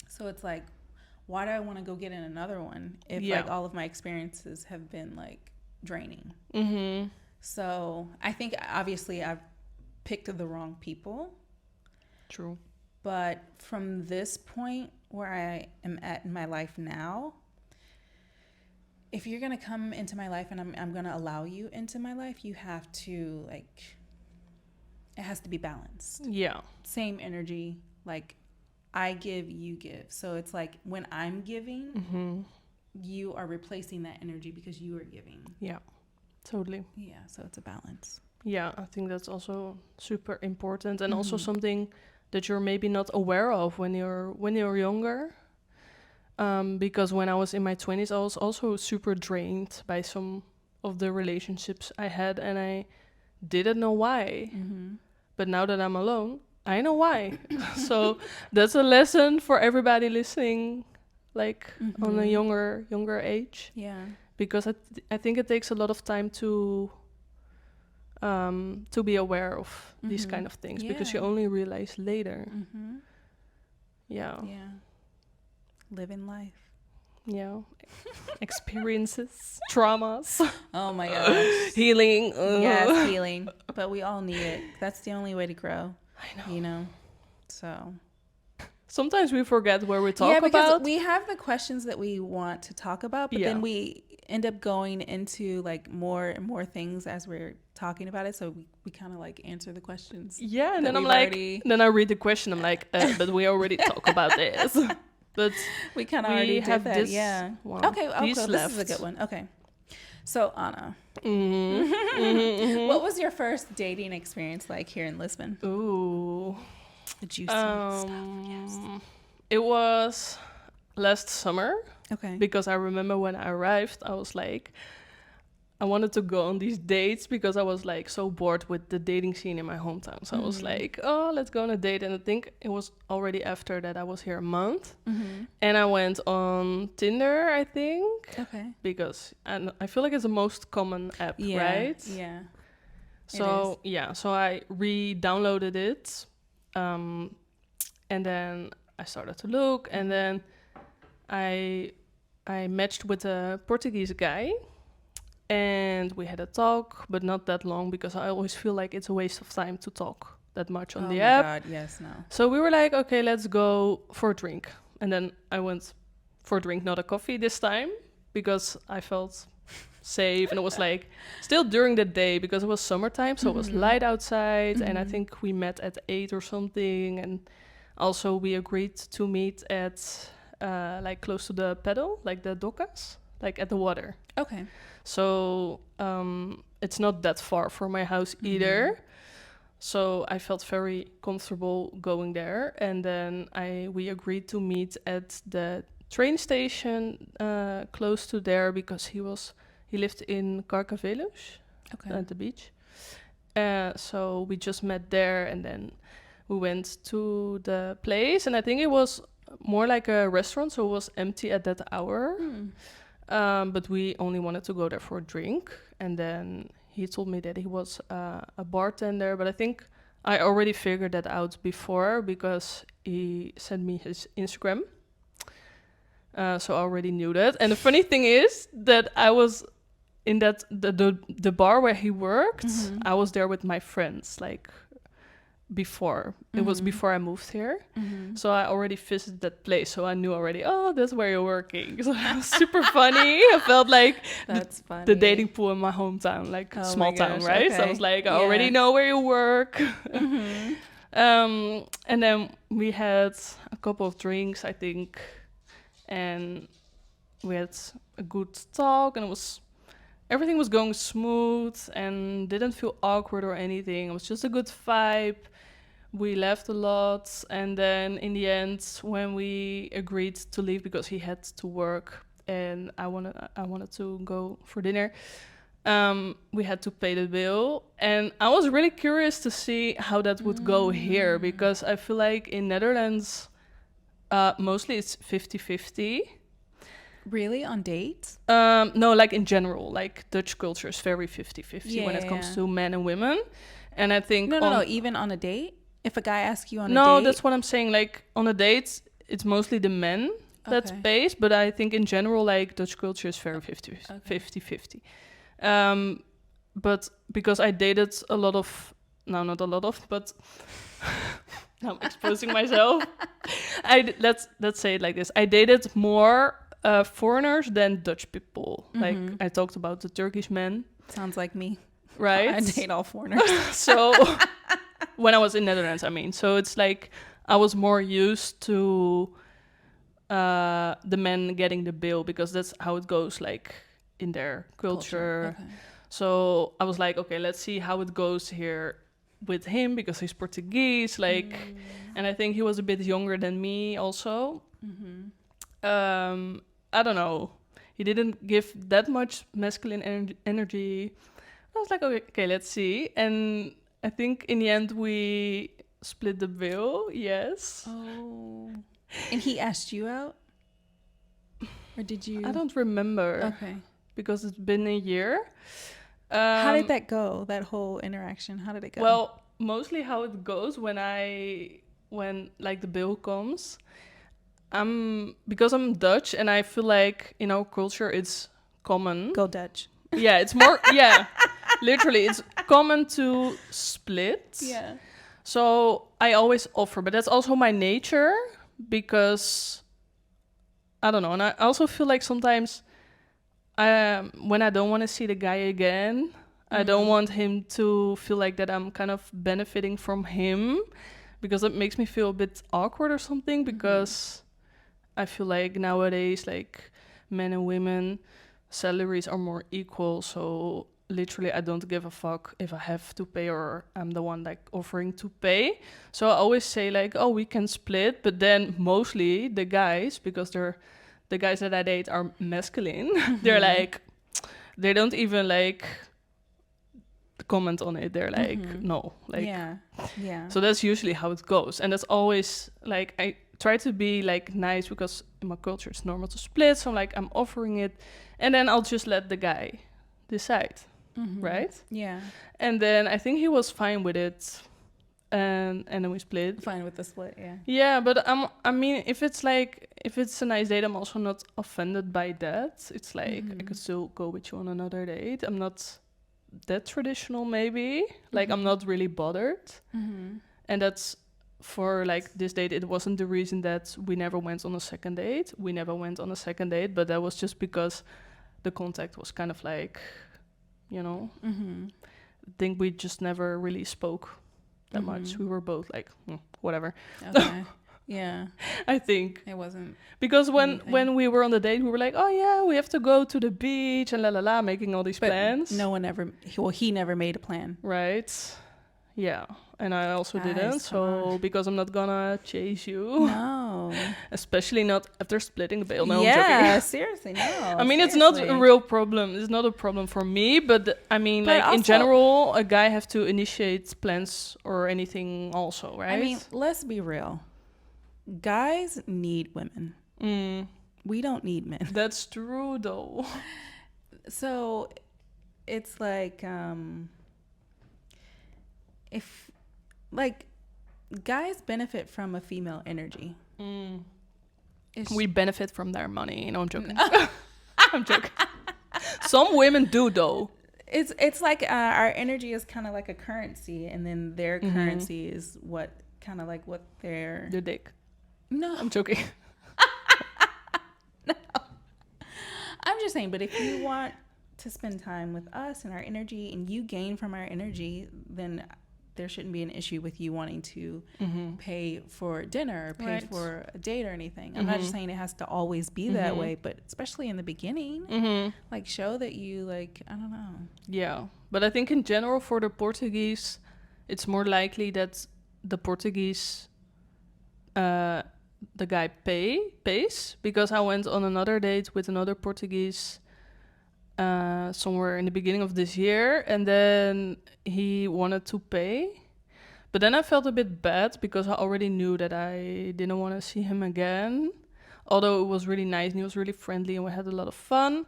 So it's like, why do I want to go get in another one if like all of my experiences have been like draining? So I think obviously I've picked the wrong people. True. But from this point where I am at in my life now, if you're going to come into my life and I'm going to allow you into my life, you have to like, it has to be balanced. Yeah. Same energy, like I give, you give. So it's like when I'm giving, you are replacing that energy because you are giving. Yeah, totally. Yeah, so it's a balance. Yeah, I think that's also super important, and also something that you're maybe not aware of when you're younger. Because when I was in my 20s, I was also super drained by some of the relationships I had, and I didn't know why. But now that I'm alone, I know why. So that's a lesson for everybody listening, like on a younger age, Yeah. because I think it takes a lot of time to be aware of these kind of things, because you Yeah. only realize later. Yeah. Yeah. Living life. Yeah. Experiences, traumas, Oh my gosh. healing. Yes, healing. But we all need it. That's the only way to grow. I know. You know? So. Sometimes we forget where we Yeah, talk because about. we have the questions that we want to talk about, but then we end up going into like more and more things as we're talking about it. So we kind of like answer the questions. Yeah, and that then I'm we've like, already- then I read the question. I'm like, but we already talked about this. But we kind of we already have did that. this Yeah. one. Okay. These This left. is a good one. Okay. So Anna, Mm-hmm. what was your first dating experience like here in Lisbon? Ooh. The juicy stuff. Yes. It was last summer, Okay. because I remember when I arrived, I was like, I wanted to go on these dates because I was like so bored with the dating scene in my hometown. So I was like, oh, let's go on a date. And I think it was already after that I was here a month. And I went on Tinder, I think. Okay. Because I feel like it's the most common app, right? Yeah. So so I re-downloaded it. And then I started to look, and then I matched with a Portuguese guy, and we had a talk, but not that long, because I always feel like it's a waste of time to talk that much on the app. Oh my God, yes, no. So we were like, okay, let's go for a drink. And then I went for a drink, not a coffee this time, because I felt safe, and it was like still during the day, because it was summertime, so it was light outside, and I think we met at 8 or something, and also we agreed to meet at like close to the pedal, like the docas, like at the water. Okay. So it's not that far from my house either. So I felt very comfortable going there, and then we agreed to meet at the train station close to there, because he lived in Carcavelos, at the beach. So we just met there, and then we went to the place, and I think it was more like a restaurant, so it was empty at that hour. But we only wanted to go there for a drink, and then he told me that he was a bartender, but I think I already figured that out before, because he sent me his Instagram. So I already knew that. And the funny thing is that I was in the bar where he worked. I was there with my friends, like before. It was before I moved here. So I already visited that place, so I knew already, oh, that's where you're working. So it was super funny. I felt like That's funny. the dating pool in my hometown, like small town, gosh, right? okay. So I was like, I already know where you work. And then we had a couple of drinks, I think, and we had a good talk, and everything was going smooth and didn't feel awkward or anything. It was just a good vibe. We laughed a lot, and then in the end, when we agreed to leave because he had to work and I wanted to go for dinner, we had to pay the bill, and I was really curious to see how that would go here, because I feel like in Netherlands, mostly it's 50-50. Really? On dates? No, like in general, like Dutch culture is very 50-50 when it comes to men and women. And I think No. Even on a date? If a guy asks you on a date? No, that's what I'm saying. Like on a date, it's mostly the men that pays, but I think in general, like Dutch culture is very 50-50. But because I dated a lot of, no, not a lot of, but now I'm exposing myself. Let's say it like this. I dated more foreigners than Dutch people. Like I talked about the Turkish men. Sounds like me. Right? I date all foreigners. So when I was in Netherlands, I mean. So it's like I was more used to the men getting the bill, because that's how it goes, like in their culture. So I was like, okay, let's see how it goes here with him because he's Portuguese, like, and I think he was a bit younger than me also. I don't know. He didn't give that much masculine energy. I was like, okay, let's see. And I think in the end we split the bill. Yes. Oh. And he asked you out? Or did you? I don't remember. Okay. Because it's been a year. How did that go? That whole interaction? How did it go? Well, mostly how it goes when like the bill comes, because I'm Dutch and I feel like in our culture it's common. Go Dutch. Yeah, it's more yeah. Literally, it's common to split. Yeah. So I always offer, but that's also my nature because I don't know, and I also feel like sometimes when I don't want to see the guy again, I don't want him to feel like that I'm kind of benefiting from him because it makes me feel a bit awkward or something because I feel like nowadays, like men and women, salaries are more equal. So literally, I don't give a fuck if I have to pay or I'm the one like offering to pay. So I always say like, oh, we can split. But then mostly the guys, because the guys that I date are masculine, they're like, they don't even like comment on it. They're like, no, like, yeah. So that's usually how it goes. And that's always like, I try to be like nice because in my culture it's normal to split. So I'm like, I'm offering it and then I'll just let the guy decide. Right? Yeah. And then I think he was fine with it. And then we split. Fine with the split, yeah. Yeah, but I mean, if it's a nice date, I'm also not offended by that. It's like I could still go with you on another date. I'm not that traditional, maybe. Like I'm not really bothered. And that's for like this date. It wasn't the reason that we never went on a second date. We never went on a second date, but that was just because the contact was kind of like, you know. I think we just never really spoke that much. We were both like, whatever. Okay. Yeah. I think it wasn't because when we were on the date, we were like, oh yeah, we have to go to the beach and la la la, making all these plans. No one ever. Well, he never made a plan. Right. Yeah. And I also Guys, didn't. So because I'm not gonna chase you. No. Especially not after splitting the bill. No, yeah, I'm joking. seriously, no. I mean, it's not a real problem. It's not a problem for me. But I mean, But like also, in general, a guy have to initiate plans or anything also, right? I mean, let's be real. Guys need women. We don't need men. That's true, though. So it's like, if, like, guys benefit from a female energy. We benefit from their money. No, I'm joking. I'm joking. Some women do, though. It's like our energy is kind of like a currency, and then their currency is what kind of like what their dick. No, I'm joking. No, I'm just saying. But if you want to spend time with us and our energy, and you gain from our energy, then there shouldn't be an issue with you wanting to pay for dinner or pay for a date or anything. I'm not just saying it has to always be that way, but especially in the beginning, like show that you like, I don't know. Yeah. But I think in general for the Portuguese, it's more likely that the Portuguese, the guy pays, because I went on another date with another Portuguese somewhere in the beginning of this year, and then he wanted to pay, but then I felt a bit bad because I already knew that I didn't want to see him again, although it was really nice and he was really friendly and we had a lot of fun.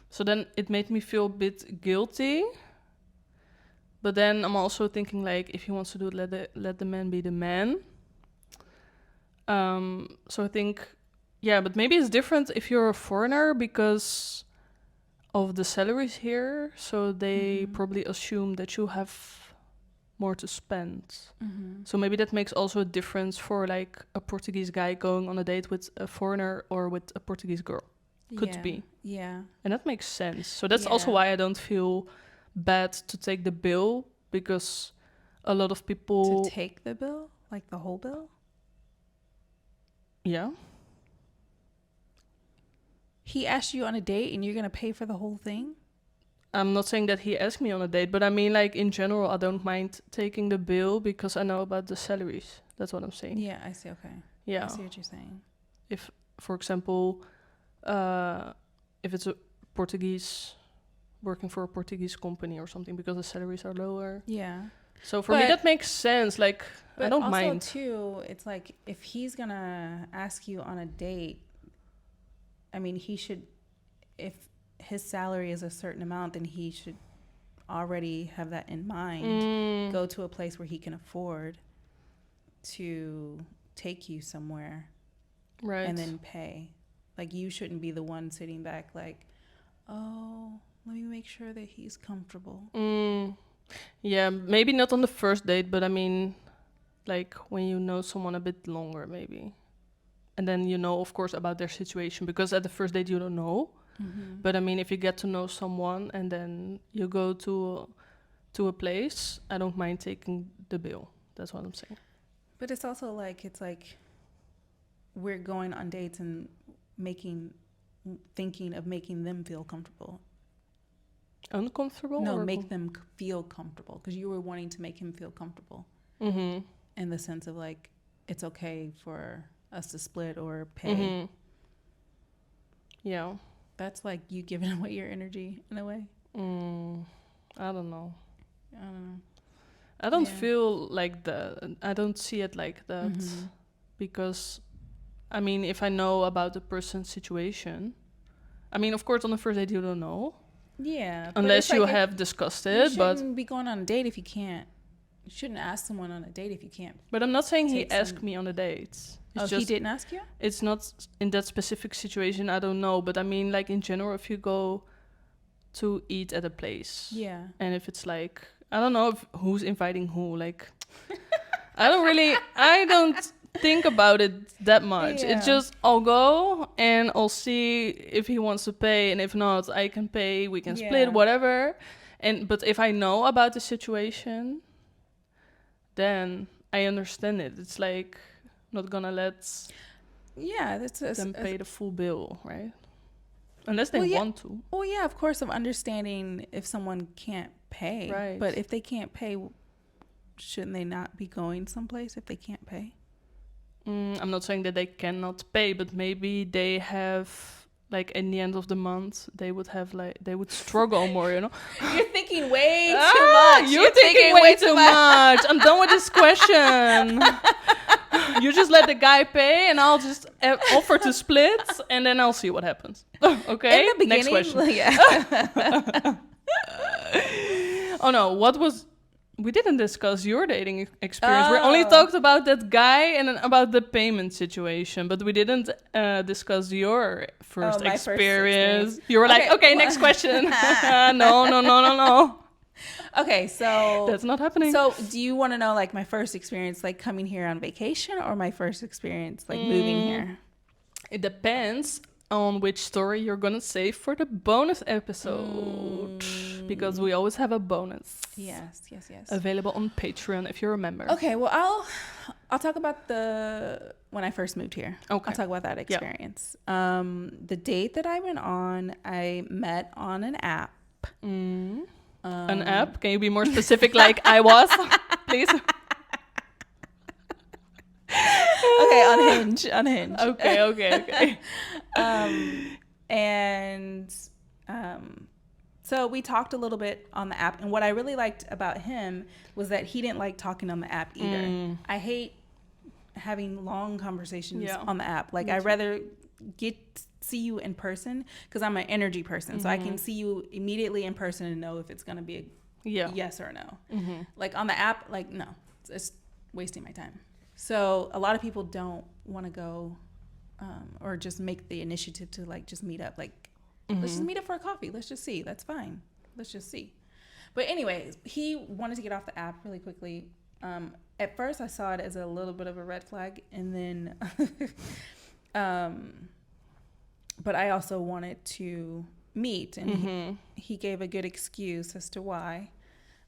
So then it made me feel a bit guilty, but then I'm also thinking like, if he wants to do it, let the man be the man. So I think, yeah, but maybe it's different if you're a foreigner because of the salaries here, so they probably assume that you have more to spend. So maybe that makes also a difference for like a Portuguese guy going on a date with a foreigner or with a Portuguese girl. Could be. Yeah. And that makes sense. So that's also why I don't feel bad to take the bill, because a lot of people... To take the bill? Like the whole bill? Yeah. He asked you on a date and you're going to pay for the whole thing? I'm not saying that he asked me on a date, but I mean, like, in general, I don't mind taking the bill because I know about the salaries. That's what I'm saying. Yeah, I see. Okay. Yeah. I see what you're saying. If, for example, if it's a Portuguese, working for a Portuguese company or something, because the salaries are lower. Yeah. So for me, that makes sense. Like, I don't also mind. Too, it's like if he's gonna ask you on a date, I mean, he should, if his salary is a certain amount, then he should already have that in mind. Go to a place where he can afford to take you somewhere, right? And then pay. Like, you shouldn't be the one sitting back like, oh, let me make sure that he's comfortable. Yeah, maybe not on the first date, but I mean, like, when you know someone a bit longer, maybe. And then you know, of course, about their situation, because at the first date you don't know. But I mean, if you get to know someone and then you go to a place, I don't mind taking the bill. That's what I'm saying. But it's also like, we're going on dates and thinking of making them feel comfortable. Uncomfortable? No, make them feel comfortable, because you were wanting to make him feel comfortable. In the sense of, like, it's okay for us to split or pay. Yeah. That's like you giving away your energy in a way. I don't know. I don't feel like that. I don't see it like that. Because, I mean, if I know about the person's situation, I mean, of course, on the first date you don't know. Yeah. Unless you have discussed it. You shouldn't be going on a date if you can't. You shouldn't ask someone on a date if you can't. But I'm not saying he asked me on a date. He didn't ask you? It's not in that specific situation, I don't know. But I mean, like, in general, if you go to eat at a place. Yeah. And if it's like, I don't know who's inviting who. Like, I don't think about it that much. Yeah. It's just, I'll go and I'll see if he wants to pay. And if not, I can pay. We can split, whatever. But if I know about the situation, then I understand it. It's like, not gonna let them pay the full bill, right? Unless they want to. Well, yeah, of course, of understanding if someone can't pay. Right. But if they can't pay, shouldn't they not be going someplace if they can't pay? I'm not saying that they cannot pay, but maybe they have, like, in the end of the month, they would struggle more, you know? You're thinking way too much. You're thinking way too much. I'm done with this question. You just let the guy pay, and I'll just offer to split, and then I'll see what happens. Okay? In the beginning, next question. Yeah. Oh no, we didn't discuss your dating experience. We only talked about that guy and then about the payment situation, but we didn't discuss your first experience. You were like, okay, next question. No. Okay, so that's not happening. So do you want to know, like, my first experience, like, coming here on vacation, or my first experience, like, moving here? It depends on which story you're gonna save for the bonus episode, because we always have a bonus. Yes. Available on Patreon, if you remember. Okay, well, I'll talk about when I first moved here. Okay, I'll talk about that experience. Yeah. The date that I went on, I met on an app. An app? Can you be more specific? Like I was, please. Okay, on Hinge. Okay. So we talked a little bit on the app, and what I really liked about him was that he didn't like talking on the app either. I hate having long conversations on the app. Like, I'd rather see you in person, because I'm an energy person, so I can see you immediately in person and know if it's going to be a yes or a no. Like, on the app, like, no, it's wasting my time. So a lot of people don't want to go or just make the initiative to, like, just meet up. Like, let's just meet up for a coffee. Let's just see. That's fine. Let's just see. But anyways, he wanted to get off the app really quickly. At first, I saw it as a little bit of a red flag. And then, but I also wanted to meet. And he gave a good excuse as to why.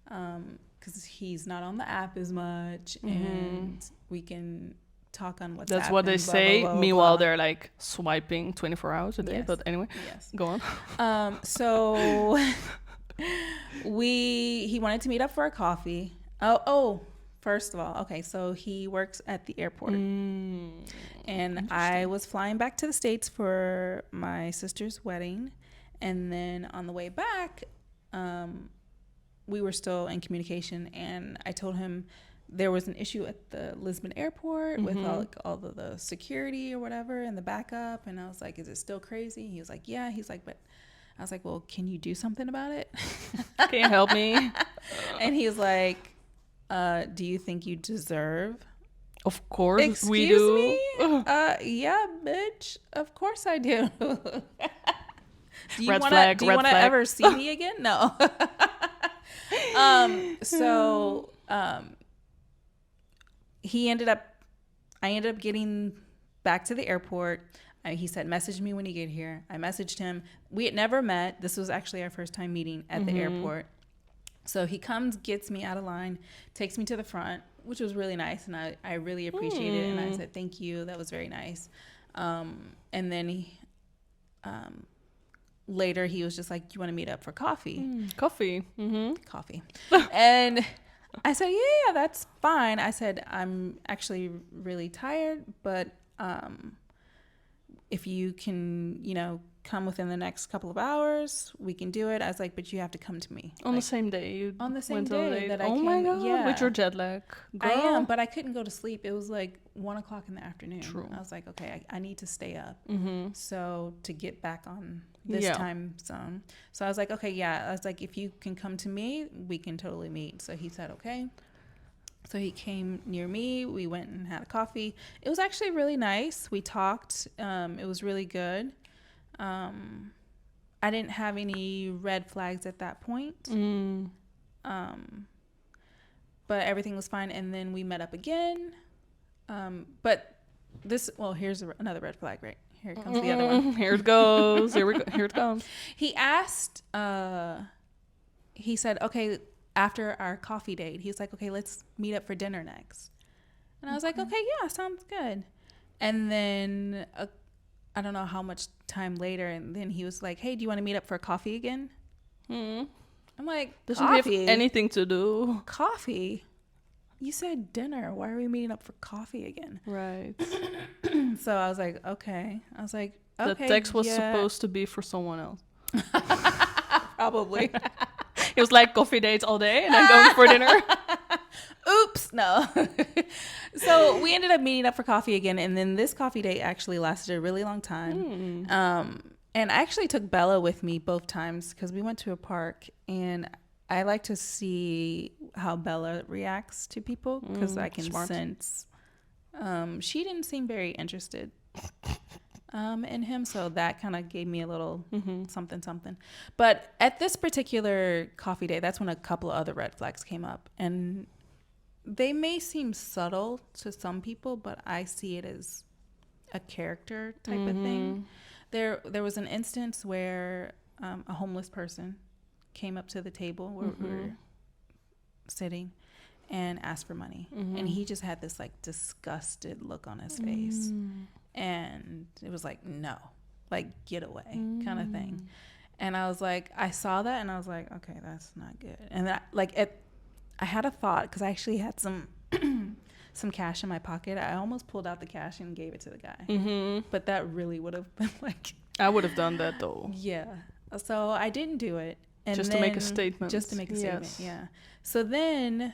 Because he's not on the app as much. And we can talk on WhatsApp. That's what they say. Blah, blah, blah, meanwhile, they're like swiping 24 hours a day. Yes. But anyway, go on. So He wanted to meet up for a coffee. First of all, okay, so he works at the airport. And I was flying back to the States for my sister's wedding. And then on the way back, we were still in communication. And I told him there was an issue at the Lisbon airport with all of the security or whatever and the backup. And I was like, is it still crazy? He was like, yeah. He's like, but I was like, well, can you do something about it? Can you help me? And he's like, do you think you deserve? Of course Excuse we do. me? Yeah, bitch. Of course I do. Do you Red want flag, to red flag. ever see me again? No. I ended up getting back to the airport. He said, message me when you get here. I messaged him. We had never met. This was actually our first time meeting at the airport. So he comes, gets me out of line, takes me to the front, which was really nice. And I really appreciate it. And I said, thank you. That was very nice. And then later he was just like, you want to meet up for coffee? Coffee. Coffee. And I said, yeah, that's fine. I said, I'm actually really tired, but if you can, come within the next couple of hours, we can do it. I was like, but you have to come to me. On the same day. On the same went on a day date. that I Oh came. my God. Yeah. With your jet lag. Girl. I am, but I couldn't go to sleep. It was like 1:00 in the afternoon. True. I was like, okay, I need to stay up. So to get back on this time zone. So I was like, okay, yeah. I was like, if you can come to me, we can totally meet. So he said, okay. So he came near me. We went and had a coffee. It was actually really nice. We talked. It was really good. I didn't have any red flags at that point. But everything was fine. And then we met up again. But here's another red flag, right? Here comes the other one. Here it goes. Here it comes. He asked, he said, okay, after our coffee date, he was like, okay, let's meet up for dinner next. And I was like, okay, yeah, sounds good. And then I don't know how much time later, and then he was like, hey, do you want to meet up for coffee again? I'm like, Doesn't he have coffee? anything to do? Coffee? You said dinner. Why are we meeting up for coffee again? Right. So I was like, okay. I was like, okay. The text was supposed to be for someone else. Probably. It was like coffee dates all day and then going for dinner. Oops, no. So we ended up meeting up for coffee again, and then this coffee date actually lasted a really long time. And I actually took Bella with me both times because we went to a park, and I like to see how Bella reacts to people because I can sense. She didn't seem very interested in him, so that kind of gave me a little something. But at this particular coffee date, that's when a couple of other red flags came up, and they may seem subtle to some people, but I see it as a character type of thing. There was an instance where a homeless person came up to the table where we were sitting and asked for money, and he just had this like disgusted look on his face, and it was like, no, like, get away kind of thing. And I was like, I saw that and I was like, okay, that's not good. And that, like, I had a thought because I actually had some cash in my pocket. I almost pulled out the cash and gave it to the guy. But that really would have been like... I would have done that though. Yeah. So I didn't do it. And just to make a statement. Just to make a statement, yeah. So then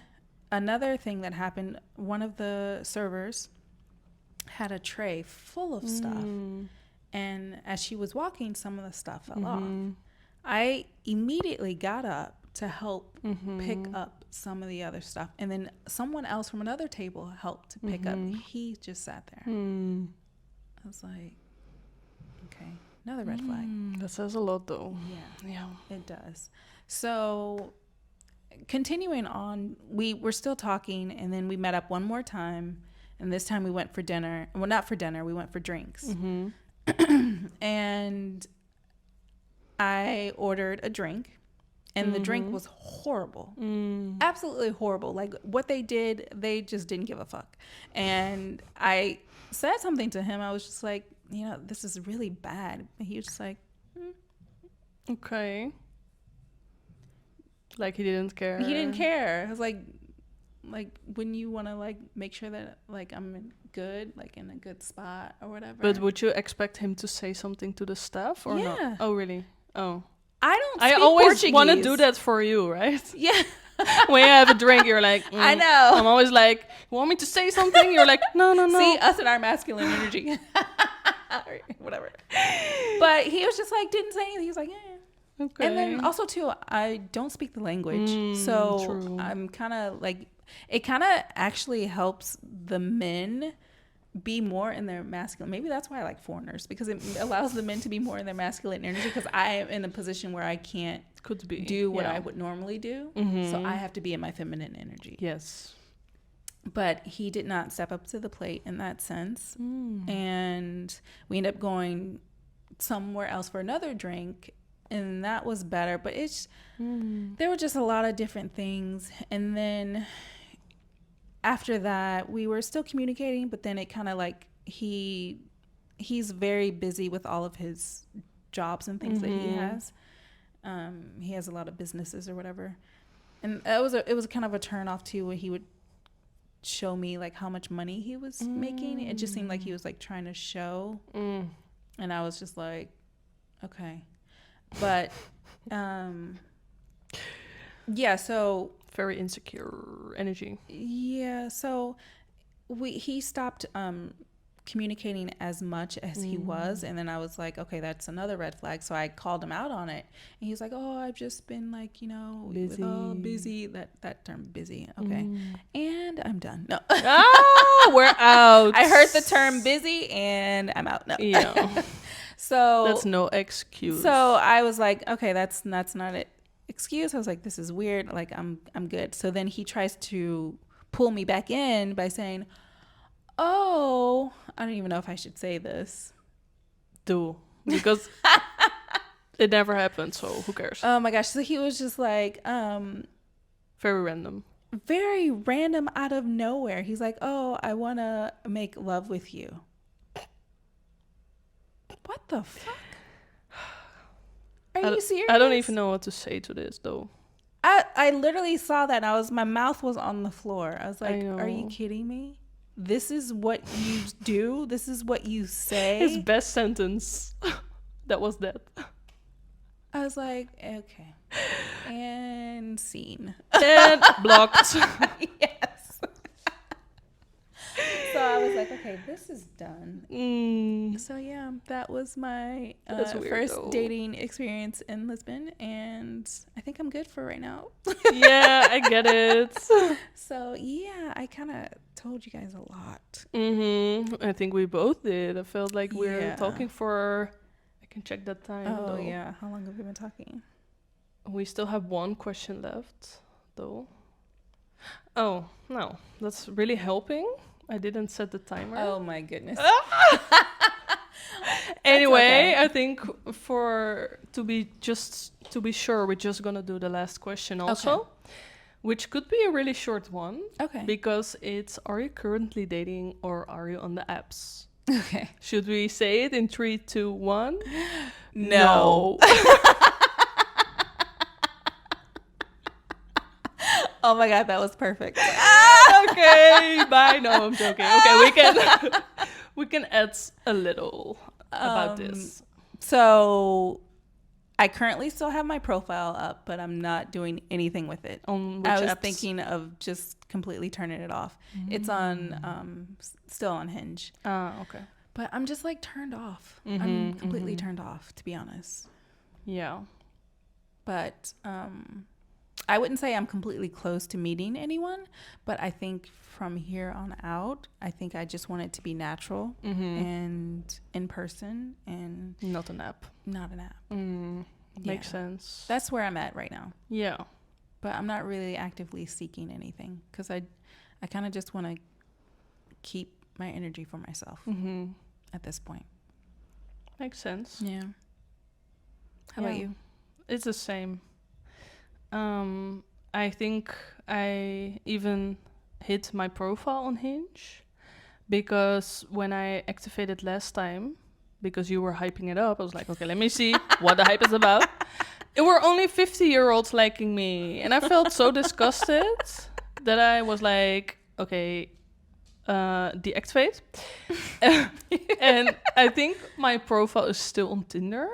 another thing that happened, one of the servers had a tray full of stuff. And as she was walking, some of the stuff fell off. I immediately got up to help pick up some of the other stuff. And then someone else from another table helped to pick up. He just sat there. I was like, okay, another red flag. That says a lot though. Yeah, it does. So continuing on, we were still talking, and then we met up one more time. And this time we went for dinner. Well, not for dinner. We went for drinks. And I ordered a drink. And the drink was horrible. Absolutely horrible. Like, what they did, they just didn't give a fuck. And I said something to him. I was just like, this is really bad. And he was just like, okay. Like he didn't care. He didn't care. I was like when you want to like make sure that like I'm good, like in a good spot or whatever. But would you expect him to say something to the staff or not? Yeah. Oh, really? Oh. I don't speak I always Portuguese. want to do that for you, right? Yeah. When you have a drink, you're like, I know. I'm always like, you want me to say something? You're like, no. See, us and our masculine energy. Or whatever. But he was just like, didn't say anything. He was like, yeah. Okay. And then also, too, I don't speak the language. So true. I'm kind of like, it kind of actually helps the men be more in their masculine. Maybe that's why I like foreigners, because it allows the men to be more in their masculine energy, because I am in a position where I can't Could be. do what I would normally do. So I have to be in my feminine energy. Yes. But he did not step up to the plate in that sense. And we ended up going somewhere else for another drink, and that was better. But there were just a lot of different things. And then after that, we were still communicating, but then it kind of like he's very busy with all of his jobs and things that he has. He has a lot of businesses or whatever. And it was kind of a turn off too, when he would show me like how much money he was making. It just seemed like he was like trying to show. And I was just like, okay. But yeah, so Very insecure energy. yeah, so he stopped communicating as much as he was, and then I was like, okay, that's another red flag. So I called him out on it, and he was like, oh, I've just been like, busy. That term, busy. Okay. And I'm done. No. We're out. I heard the term busy and I'm out. No. Yeah. So that's no excuse. So I was like, okay, that's not an excuse. I was like, this is weird. Like I'm good. So then he tries to pull me back in by saying, oh, I don't even know if I should say this. Do. Because it never happened, so who cares? Oh my gosh. So he was just like, very random. Very random out of nowhere. He's like, oh, I want to make love with you. What the fuck? Are you serious? I don't even know what to say to this, though. I literally saw that, and my mouth was on the floor. I was like, are you kidding me? This is what you do? This is what you say? His best sentence. That was that. I was like, okay. And scene. And blocked. Yes. So I was like, okay, this is done. So yeah, that was my first dating experience in Lisbon, and I think I'm good for right now. Yeah, I get it. So yeah, I kind of told you guys a lot. I think we both did. I felt like we're talking for... I can check that time. Oh though. yeah, how long have we been talking? We still have one question left, though. Oh, no, that's really helping. I didn't set the timer. Oh my goodness. Anyway, okay. I think to be sure, we're just gonna do the last question also, which could be a really short one. Okay. Because it's, are you currently dating or are you on the apps? Okay. Should we say it in 3, 2, 1? No. Oh my God, that was perfect. Okay, bye. No, I'm joking. Okay, we can add a little about this. So I currently still have my profile up, but I'm not doing anything with it. On which I was apps? thinking of just completely turning it off. It's on still on Hinge. Okay. But I'm just like turned off. I'm completely turned off, to be honest. Yeah. But I wouldn't say I'm completely close to meeting anyone, but I think from here on out, I think I just want it to be natural and in person and not an app. Not an app. Makes sense. That's where I'm at right now. Yeah. But I'm not really actively seeking anything because I kind of just want to keep my energy for myself at this point. Makes sense. Yeah. How about you? It's the same. I think I even hit my profile on Hinge because when I activated last time, because you were hyping it up, I was like, okay, let me see what the hype is about. It were only 50-year-olds liking me. And I felt so disgusted that I was like, okay, deactivate. And I think my profile is still on Tinder,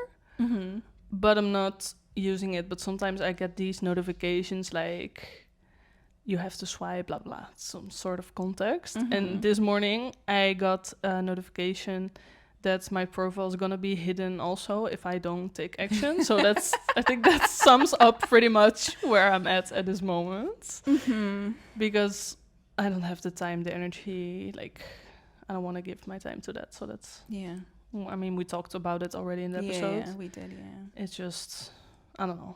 but I'm not using it. But sometimes I get these notifications like, you have to swipe, blah, blah, some sort of context. And this morning I got a notification that my profile is gonna be hidden also if I don't take action. So I think that sums up pretty much where I'm at this moment. Because I don't have the time, the energy, like I don't want to give my time to that. So that's, Yeah. I mean, we talked about it already in the episode. Yeah, we did, yeah. It's just, I don't know,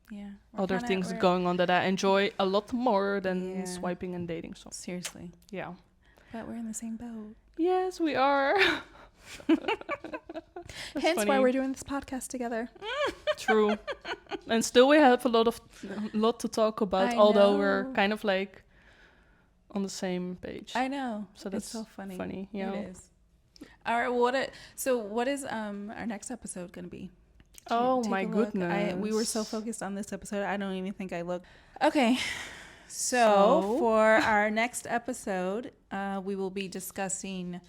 Yeah. other things going on that I enjoy a lot more than Yeah. swiping and dating. So Seriously. yeah. But we're in the same boat. Yes, we are. Hence funny. why we're doing this podcast together. True. And still we have a lot to talk about, although we're kind of like on the same page. I know. So that's it's so funny. Yeah. It is. All right. What is our next episode going to be? Oh Take my a look. goodness. We were so focused on this episode. I don't even think I looked. Okay. So for our next episode, we will be discussing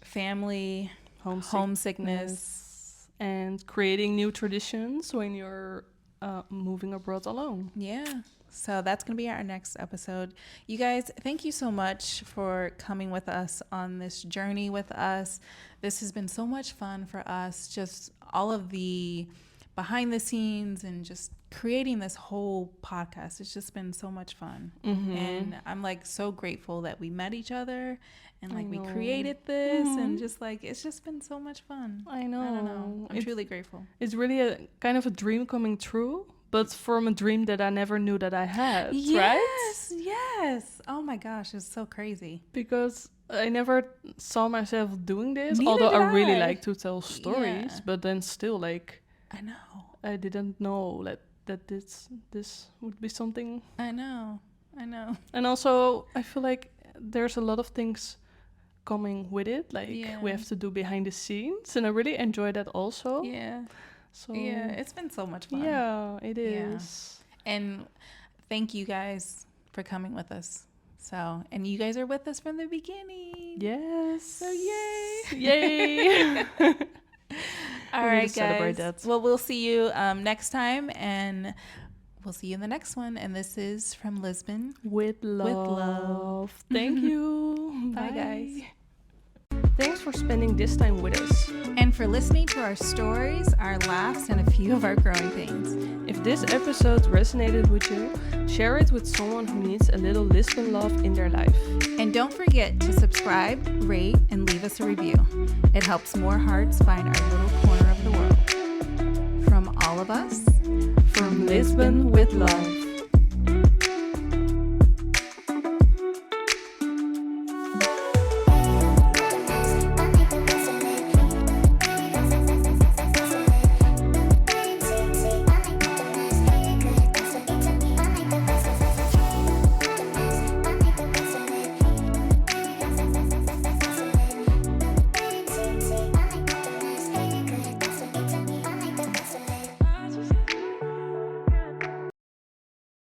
family, homesickness, and creating new traditions when you're moving abroad alone. Yeah. So that's going to be our next episode. You guys, thank you so much for coming with us on this journey with us. This has been so much fun for us, just all of the behind the scenes and just creating this whole podcast. It's just been so much fun. And I'm like so grateful that we met each other and like we created this and just like it's just been so much fun. I know. I don't know. I'm truly grateful. It's really a kind of a dream coming true, but from a dream that I never knew that I had, right? Yes. Oh my gosh, it's so crazy. Because I never saw myself doing this, Neither although did I really I. like to tell stories, but then still like I know. I didn't know that this would be something. I know. And also I feel like there's a lot of things coming with it, like we have to do behind the scenes, and I really enjoy that also. Yeah. So yeah, it's been so much fun. Yeah, it is. And thank you guys for coming with us. So, and you guys are with us from the beginning. Yes. So yay. Yay. All We need right, to celebrate guys. that. Well, we'll see you next time, and we'll see you in the next one. And this is from Lisbon. With love. Thank you. Bye, guys. Thanks for spending this time with us. And for listening to our stories, our laughs, and a few of our growing pains. If this episode resonated with you, share it with someone who needs a little Lisbon love in their life. And don't forget to subscribe, rate, and leave us a review. It helps more hearts find our little corner of the world. From all of us, From Lisbon with love.